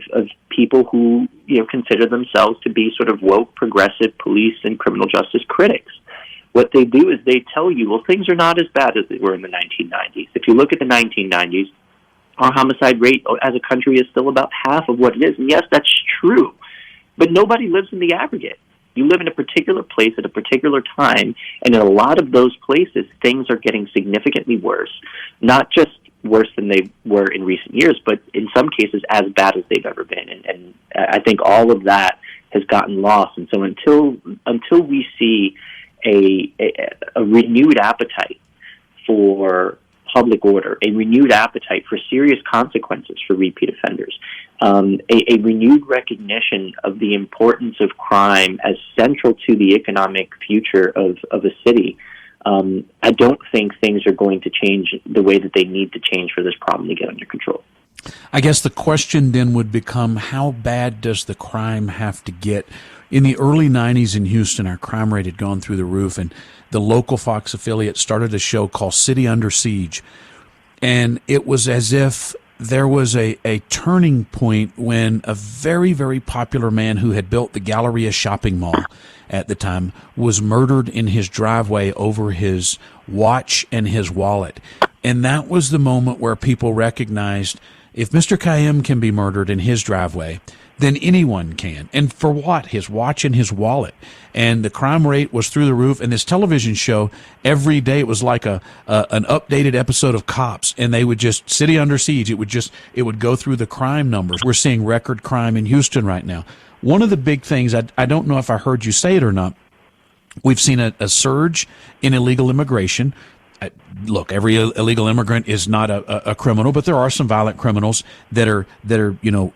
people who, you know, consider themselves to be sort of woke, progressive police and criminal justice critics. What they do is they tell you, well, things are not as bad as they were in the 1990s. If you look at the 1990s, our homicide rate as a country is still about half of what it is. And yes, that's true, but nobody lives in the aggregate. You live in a particular place at a particular time, and in a lot of those places, things are getting significantly worse, not just worse than they were in recent years, but in some cases as bad as they've ever been. And I think all of that has gotten lost. And so until we see a renewed appetite for public order, a renewed appetite for serious consequences for repeat offenders, a renewed recognition of the importance of crime as central to the economic future of a city, I don't think things are going to change the way that they need to change for this problem to get under control. I guess the question then would become, how bad does the crime have to get? In the early 90s in Houston, our crime rate had gone through the roof, and the local Fox affiliate started a show called City Under Siege. And it was as if there was a turning point when a very, very popular man who had built the Galleria shopping mall at the time was murdered in his driveway over his watch and his wallet. And that was the moment where people recognized, if Mr. Khayyam can be murdered in his driveway, then anyone can. And for what? His watch and his wallet. And the crime rate was through the roof. And this television show, every day it was like an updated episode of Cops, and they would just, City Under Siege, it would go through the crime numbers. We're seeing record crime in Houston right now. One of the big things, I don't know if I heard you say it or not, we've seen a surge in illegal immigration. Look, every illegal immigrant is not a criminal, but there are some violent criminals that are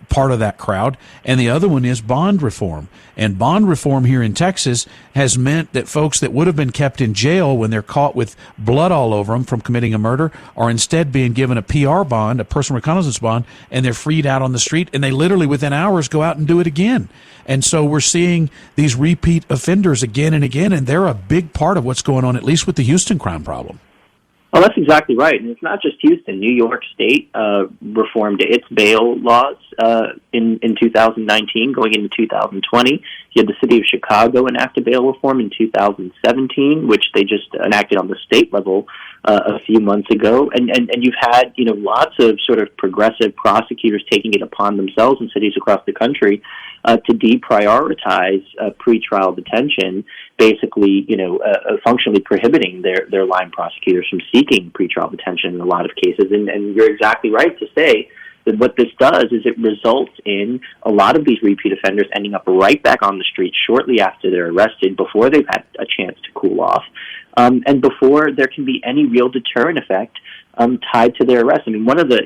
part of that crowd. And the other one is bond reform. And bond reform here in Texas has meant that folks that would have been kept in jail when they're caught with blood all over them from committing a murder are instead being given a PR bond, a personal reconnaissance bond, and they're freed out on the street, and they literally within hours go out and do it again. And so we're seeing these repeat offenders again and again, and they're a big part of what's going on, at least with the Houston crime problem. Well, that's exactly right. And it's not just Houston. New York State reformed its bail laws in 2019, going into 2020. You had the city of Chicago enact a bail reform in 2017, which they just enacted on the state level a few months ago. And you've had, lots of sort of progressive prosecutors taking it upon themselves in cities across the country to deprioritize pretrial detention, basically, functionally prohibiting their line prosecutors from seeking pretrial detention in a lot of cases. And you're exactly right to say that what this does is it results in a lot of these repeat offenders ending up right back on the street shortly after they're arrested, before they've had a chance to cool off, and before there can be any real deterrent effect tied to their arrest. I mean, one of the,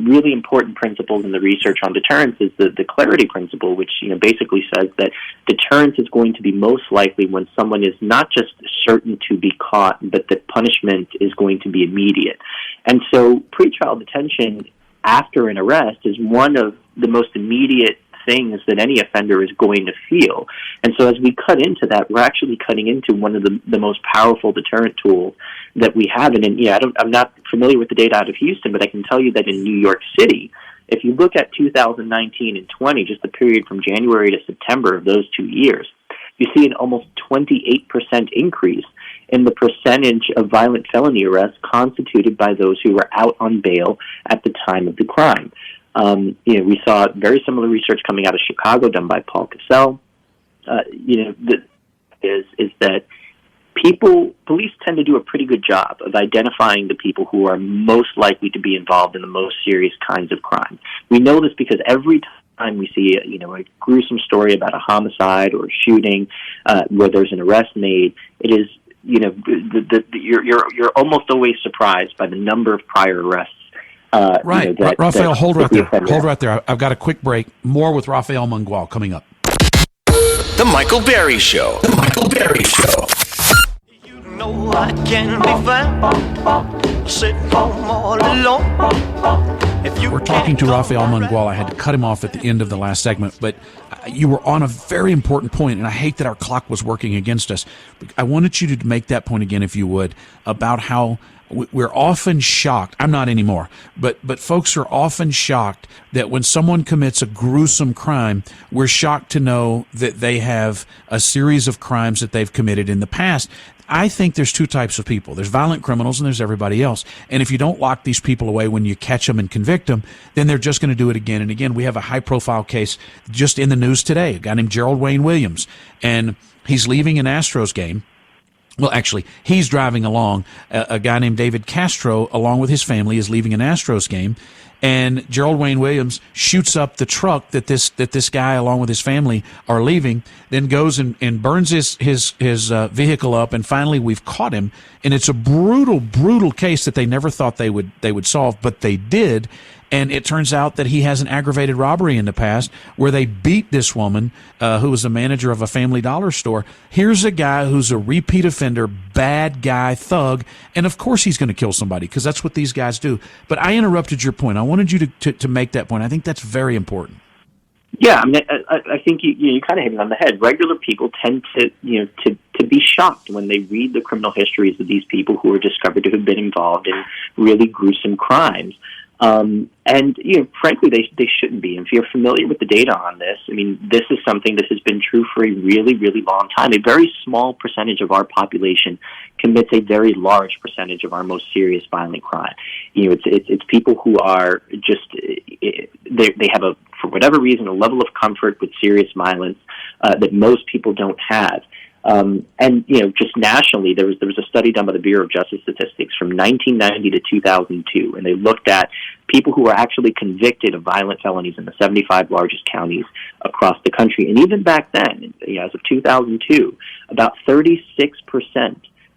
really important principles in the research on deterrence is the clarity principle, which basically says that deterrence is going to be most likely when someone is not just certain to be caught, but that punishment is going to be immediate. And so pretrial detention after an arrest is one of the most immediate things that any offender is going to feel. And so as we cut into that, we're actually cutting into one of the most powerful deterrent tools that we have. And I'm not familiar with the data out of Houston, but I can tell you that in New York City, if you look at 2019 and 20, just the period from January to September of those 2 years, you see an almost 28% increase in the percentage of violent felony arrests constituted by those who were out on bail at the time of the crime. We saw very similar research coming out of Chicago done by Paul Cassell. Is that police tend to do a pretty good job of identifying the people who are most likely to be involved in the most serious kinds of crime. We know this because every time we see a gruesome story about a homicide or a shooting where there's an arrest made, it is you're almost always surprised by the number of prior arrests. Right, Raphael, hold right there. Hold right there. I've got a quick break. More with Raphael Mangual coming up. The Michael Berry Show. The Michael Berry Show. You know I can be found sitting home all alone. We're talking to Raphael Mangual. I had to cut him off at the end of the last segment, but you were on a very important point, and I hate that our clock was working against us. I wanted you to make that point again, if you would, about how we're often shocked. I'm not anymore, but folks are often shocked that when someone commits a gruesome crime, we're shocked to know that they have a series of crimes that they've committed in the past. I think there's two types of people. There's violent criminals and there's everybody else. And if you don't lock these people away when you catch them and convict them, then they're just going to do it again and again. We have a high-profile case just in the news today, a guy named Gerald Wayne Williams, and he's leaving an Astros game. Well, actually, he's driving along. A guy named David Castro, along with his family, is leaving an Astros game, and Gerald Wayne Williams shoots up the truck that this guy, along with his family, are leaving. Then goes and burns his vehicle up, and finally we've caught him. And it's a brutal case that they never thought they would solve, but they did. And it turns out that he has an aggravated robbery in the past where they beat this woman who was a manager of a Family Dollar store. Here's a guy who's a repeat offender, bad guy, thug, and of course he's going to kill somebody because that's what these guys do. But I interrupted your point. I wanted you to make that point. I think that's very important. Yeah, I mean, I think you kind of hit it on the head. Regular people tend to be shocked when they read the criminal histories of these people who are discovered to have been involved in really gruesome crimes. And frankly, they shouldn't be. And if you're familiar with the data on this, I mean, this is something that has been true for a really, really long time. A very small percentage of our population commits a very large percentage of our most serious violent crime. It's people who are just they have for whatever reason, a level of comfort with serious violence that most people don't have. And just nationally, there was a study done by the Bureau of Justice Statistics from 1990 to 2002, and they looked at people who were actually convicted of violent felonies in the 75 largest counties across the country. And even back then, as of 2002, about 36%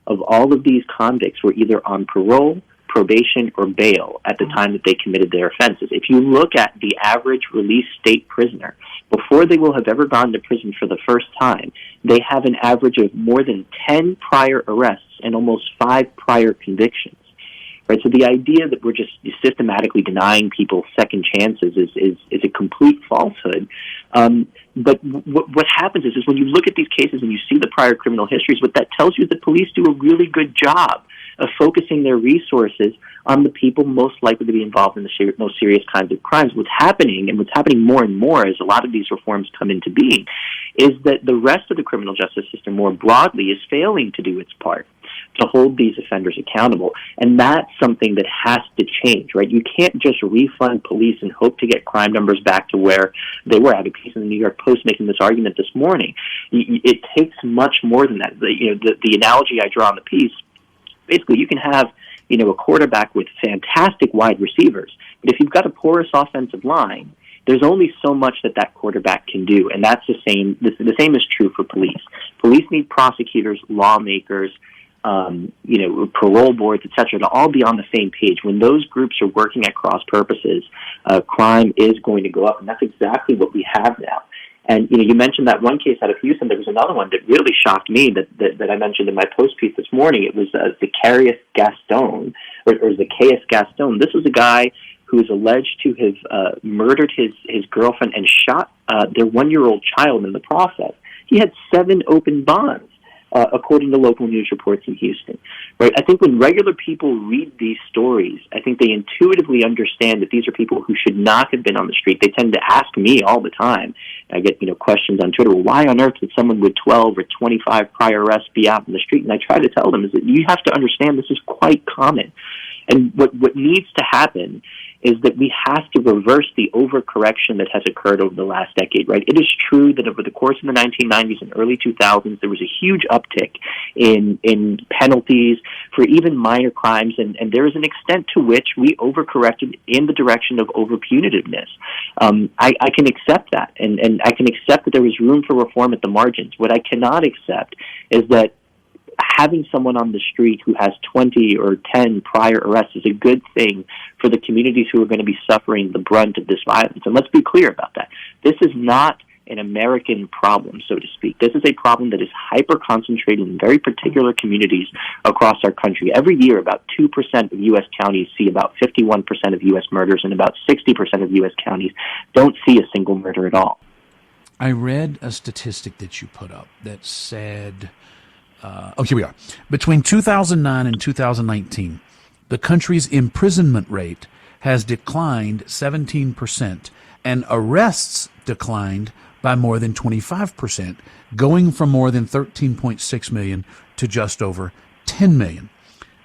of all of these convicts were either on parole, probation, or bail at the time that they committed their offenses. If you look at the average released state prisoner, before they will have ever gone to prison for the first time, they have an average of more than 10 prior arrests and almost 5 prior convictions. Right? So the idea that we're just systematically denying people second chances is a complete falsehood. But what happens is when you look at these cases and you see the prior criminal histories, what that tells you is that police do a really good job of focusing their resources on the people most likely to be involved in the most serious kinds of crimes. What's happening more and more as a lot of these reforms come into being, is that the rest of the criminal justice system more broadly is failing to do its part to hold these offenders accountable. And that's something that has to change, right? You can't just refund police and hope to get crime numbers back to where they were. I had a piece in the New York Post making this argument this morning. It takes much more than that. The analogy I draw in the piece, basically, you can have, a quarterback with fantastic wide receivers, but if you've got a porous offensive line, there's only so much that quarterback can do, and that's the same. The same is true for police. Police need prosecutors, lawmakers, parole boards, etc., to all be on the same page. When those groups are working at cross purposes, crime is going to go up, and that's exactly what we have now. And you mentioned that one case out of Houston. There was another one that really shocked me that I mentioned in my post piece this morning. It was Zacchaeus Gaston, or Zacchaeus Gaston. This was a guy who is alleged to have murdered his girlfriend and shot their 1-year-old child in the process. He had 7 open bonds, according to local news reports in Houston. Right? I think when regular people read these stories, I think they intuitively understand that these are people who should not have been on the street. They tend to ask me all the time. I get questions on Twitter. Well, why on earth would someone with 12 or 25 prior arrests be out in the street? And I try to tell them is that you have to understand this is quite common. And what needs to happen is that we have to reverse the overcorrection that has occurred over the last decade, right? It is true that over the course of the 1990s and early 2000s, there was a huge uptick in penalties for even minor crimes, and there is an extent to which we overcorrected in the direction of overpunitiveness. I can accept that, and I can accept that there was room for reform at the margins. What I cannot accept is that having someone on the street who has 20 or 10 prior arrests is a good thing for the communities who are going to be suffering the brunt of this violence. And let's be clear about that. This is not an American problem, so to speak. This is a problem that is hyper-concentrated in very particular communities across our country. Every year, about 2% of U.S. counties see about 51% of U.S. murders, and about 60% of U.S. counties don't see a single murder at all. I read a statistic that you put up that said... here we are. Between 2009 and 2019, the country's imprisonment rate has declined 17%, and arrests declined by more than 25%, going from more than 13.6 million to just over 10 million.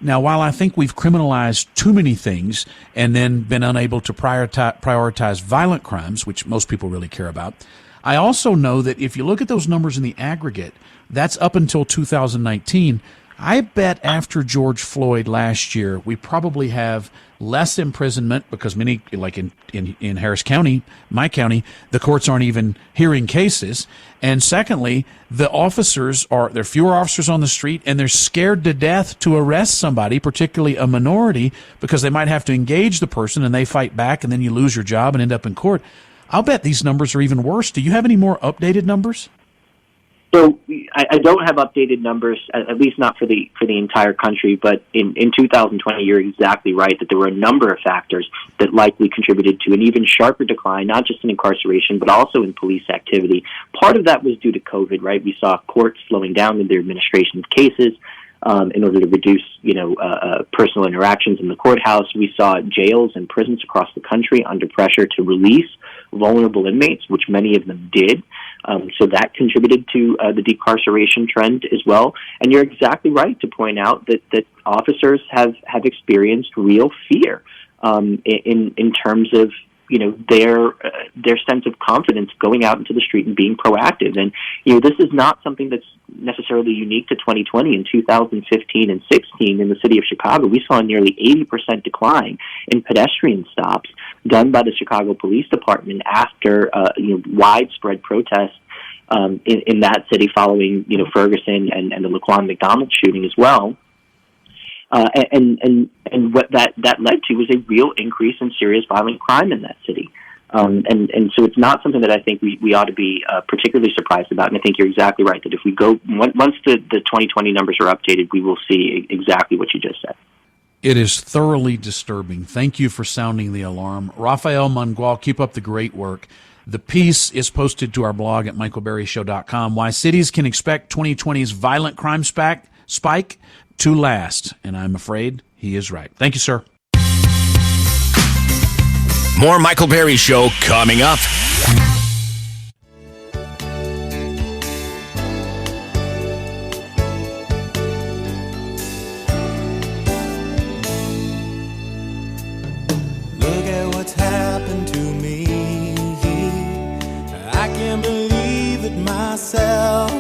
Now, while I think we've criminalized too many things and then been unable to prioritize violent crimes, which most people really care about, I also know that if you look at those numbers in the aggregate, that's up until 2019. I bet after George Floyd last year, we probably have less imprisonment because many, like in Harris County, my county, the courts aren't even hearing cases. And secondly, there are fewer officers on the street, and they're scared to death to arrest somebody, particularly a minority, because they might have to engage the person and they fight back, and then you lose your job and end up in court. I'll bet these numbers are even worse. Do you have any more updated numbers? So I don't have updated numbers, at least not for the entire country, but in 2020, you're exactly right that there were a number of factors that likely contributed to an even sharper decline, not just in incarceration, but also in police activity. Part of that was due to COVID, right? We saw courts slowing down in their administration of cases in order to reduce, personal interactions in the courthouse. We saw jails and prisons across the country under pressure to release vulnerable inmates, which many of them did. So that contributed to the decarceration trend as well. And you're exactly right to point out that officers have experienced real fear in terms of their sense of confidence going out into the street and being proactive. And this is not something that's necessarily unique to 2020. In 2015 and 16 in the city of Chicago, we saw a nearly 80% decline in pedestrian stops done by the Chicago Police Department after widespread protests in that city following Ferguson and the Laquan McDonald shooting as well. And what that led to was a real increase in serious violent crime in that city. And so it's not something that I think we ought to be particularly surprised about. And I think you're exactly right that if we go, once the 2020 numbers are updated, we will see exactly what you just said. It is thoroughly disturbing. Thank you for sounding the alarm. Rafael Mangual, keep up the great work. The piece is posted to our blog at michaelberryshow.com. Why cities can expect 2020's violent crime spike to last. And I'm afraid he is right. Thank you, sir. More Michael Berry Show coming up. Look at what's happened to me. I can't believe it myself.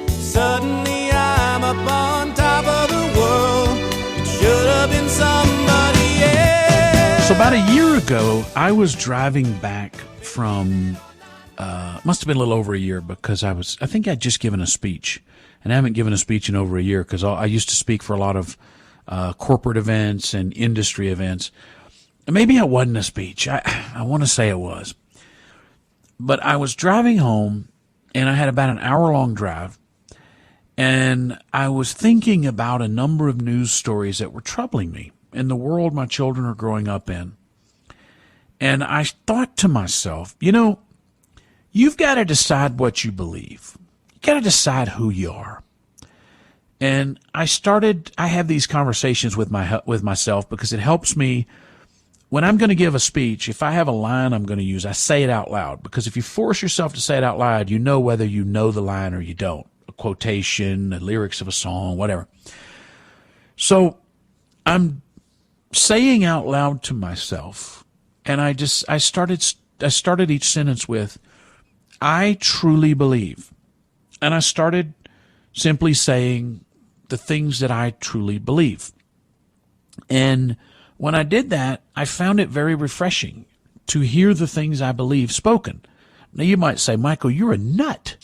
Suddenly I'm up on top of the world. It should have been somebody else. So about a year ago, I was driving back from, must have been a little over a year because I think I'd just given a speech. And I haven't given a speech in over a year because I used to speak for a lot of corporate events and industry events. Maybe it wasn't a speech. I want to say it was. But I was driving home, and I had about an hour-long drive, and I was thinking about a number of news stories that were troubling me in the world my children are growing up in. And I thought to myself, you've got to decide what you believe. You got to decide who you are. And I have these conversations with myself because it helps me when I'm going to give a speech. If I have a line I'm going to use, I say it out loud, because if you force yourself to say it out loud, you know whether you know the line or you don't. A quotation, the lyrics of a song, whatever. So I'm saying out loud to myself, and I started each sentence with, I truly believe. And I started simply saying the things that I truly believe. And when I did that, I found it very refreshing to hear the things I believe spoken. Now you might say, Michael, you're a nut.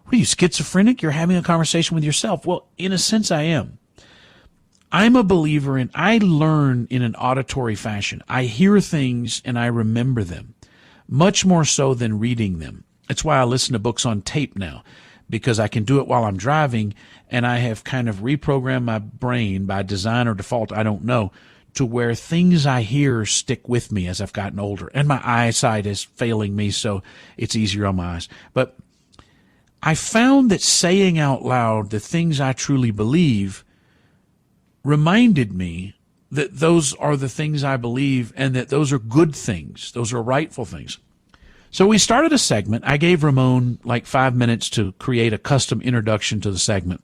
What are you, schizophrenic? You're having a conversation with yourself. Well, in a sense I am. I'm a believer in, I learn in an auditory fashion. I hear things and I remember them, much more so than reading them. That's why I listen to books on tape now, because I can do it while I'm driving, and I have kind of reprogrammed my brain by design or default, I don't know, to where things I hear stick with me as I've gotten older. And my eyesight is failing me, so it's easier on my eyes. But I found that saying out loud the things I truly believe reminded me that those are the things I believe, and that those are good things. Those are rightful things. So we started a segment. I gave Ramon like 5 minutes to create a custom introduction to the segment.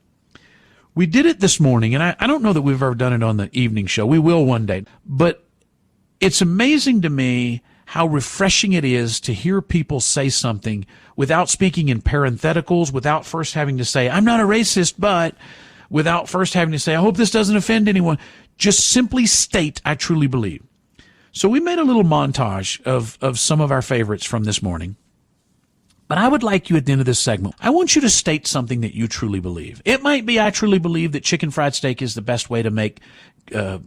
We did it this morning, and I don't know that we've ever done it on the evening show. We will one day. But it's amazing to me how refreshing it is to hear people say something without speaking in parentheticals, without first having to say, I'm not a racist, but, without first having to say, I hope this doesn't offend anyone. Just simply state, I truly believe. So we made a little montage of some of our favorites from this morning. But I would like you at the end of this segment, I want you to state something that you truly believe. It might be, I truly believe that chicken fried steak is the best way to make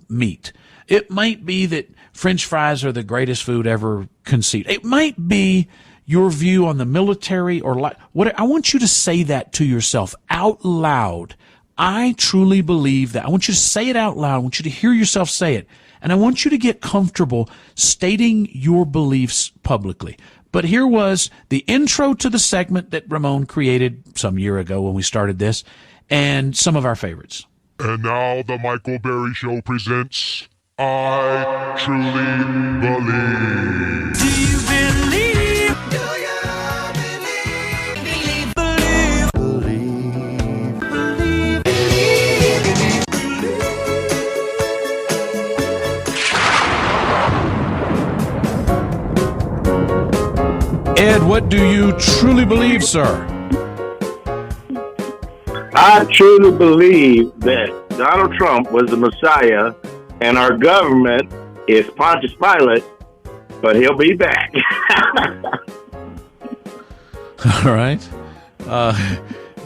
meat. It might be that French fries are the greatest food ever conceived. It might be your view on the military or what. I want you to say that to yourself out loud. I truly believe that. I want you to say it out loud. I want you to hear yourself say it. And I want you to get comfortable stating your beliefs publicly. But here was the intro to the segment that Ramon created some year ago when we started this, and some of our favorites. And now the Michael Berry Show presents I Truly Believe. Do you believe? Do you believe? Ed, what do you truly believe, sir? I truly believe that Donald Trump was the Messiah and our government is Pontius Pilate, but he'll be back. All right.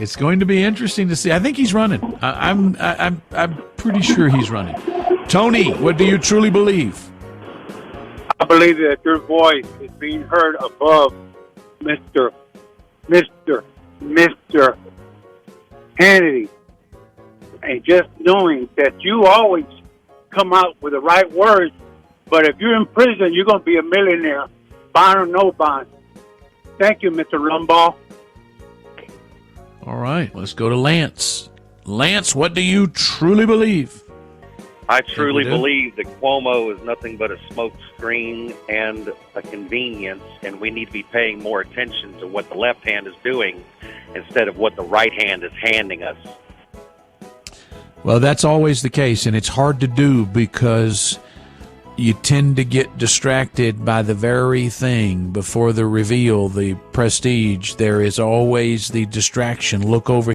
It's going to be interesting to see. I think he's running. I'm pretty sure he's running. Tony, what do you truly believe? I believe that your voice is being heard above Mr. Hannity. And just knowing that you always come out with the right words, but if you're in prison, you're going to be a millionaire, bond or no bond. Thank you, Mr. Rumbaugh. All right, let's go to Lance. Lance, what do you truly believe? I truly believe that Cuomo is nothing but a smoke screen and a convenience, and we need to be paying more attention to what the left hand is doing instead of what the right hand is handing us. Well, that's always the case, and it's hard to do because you tend to get distracted by the very thing before the reveal, the prestige. There is always the distraction. Look over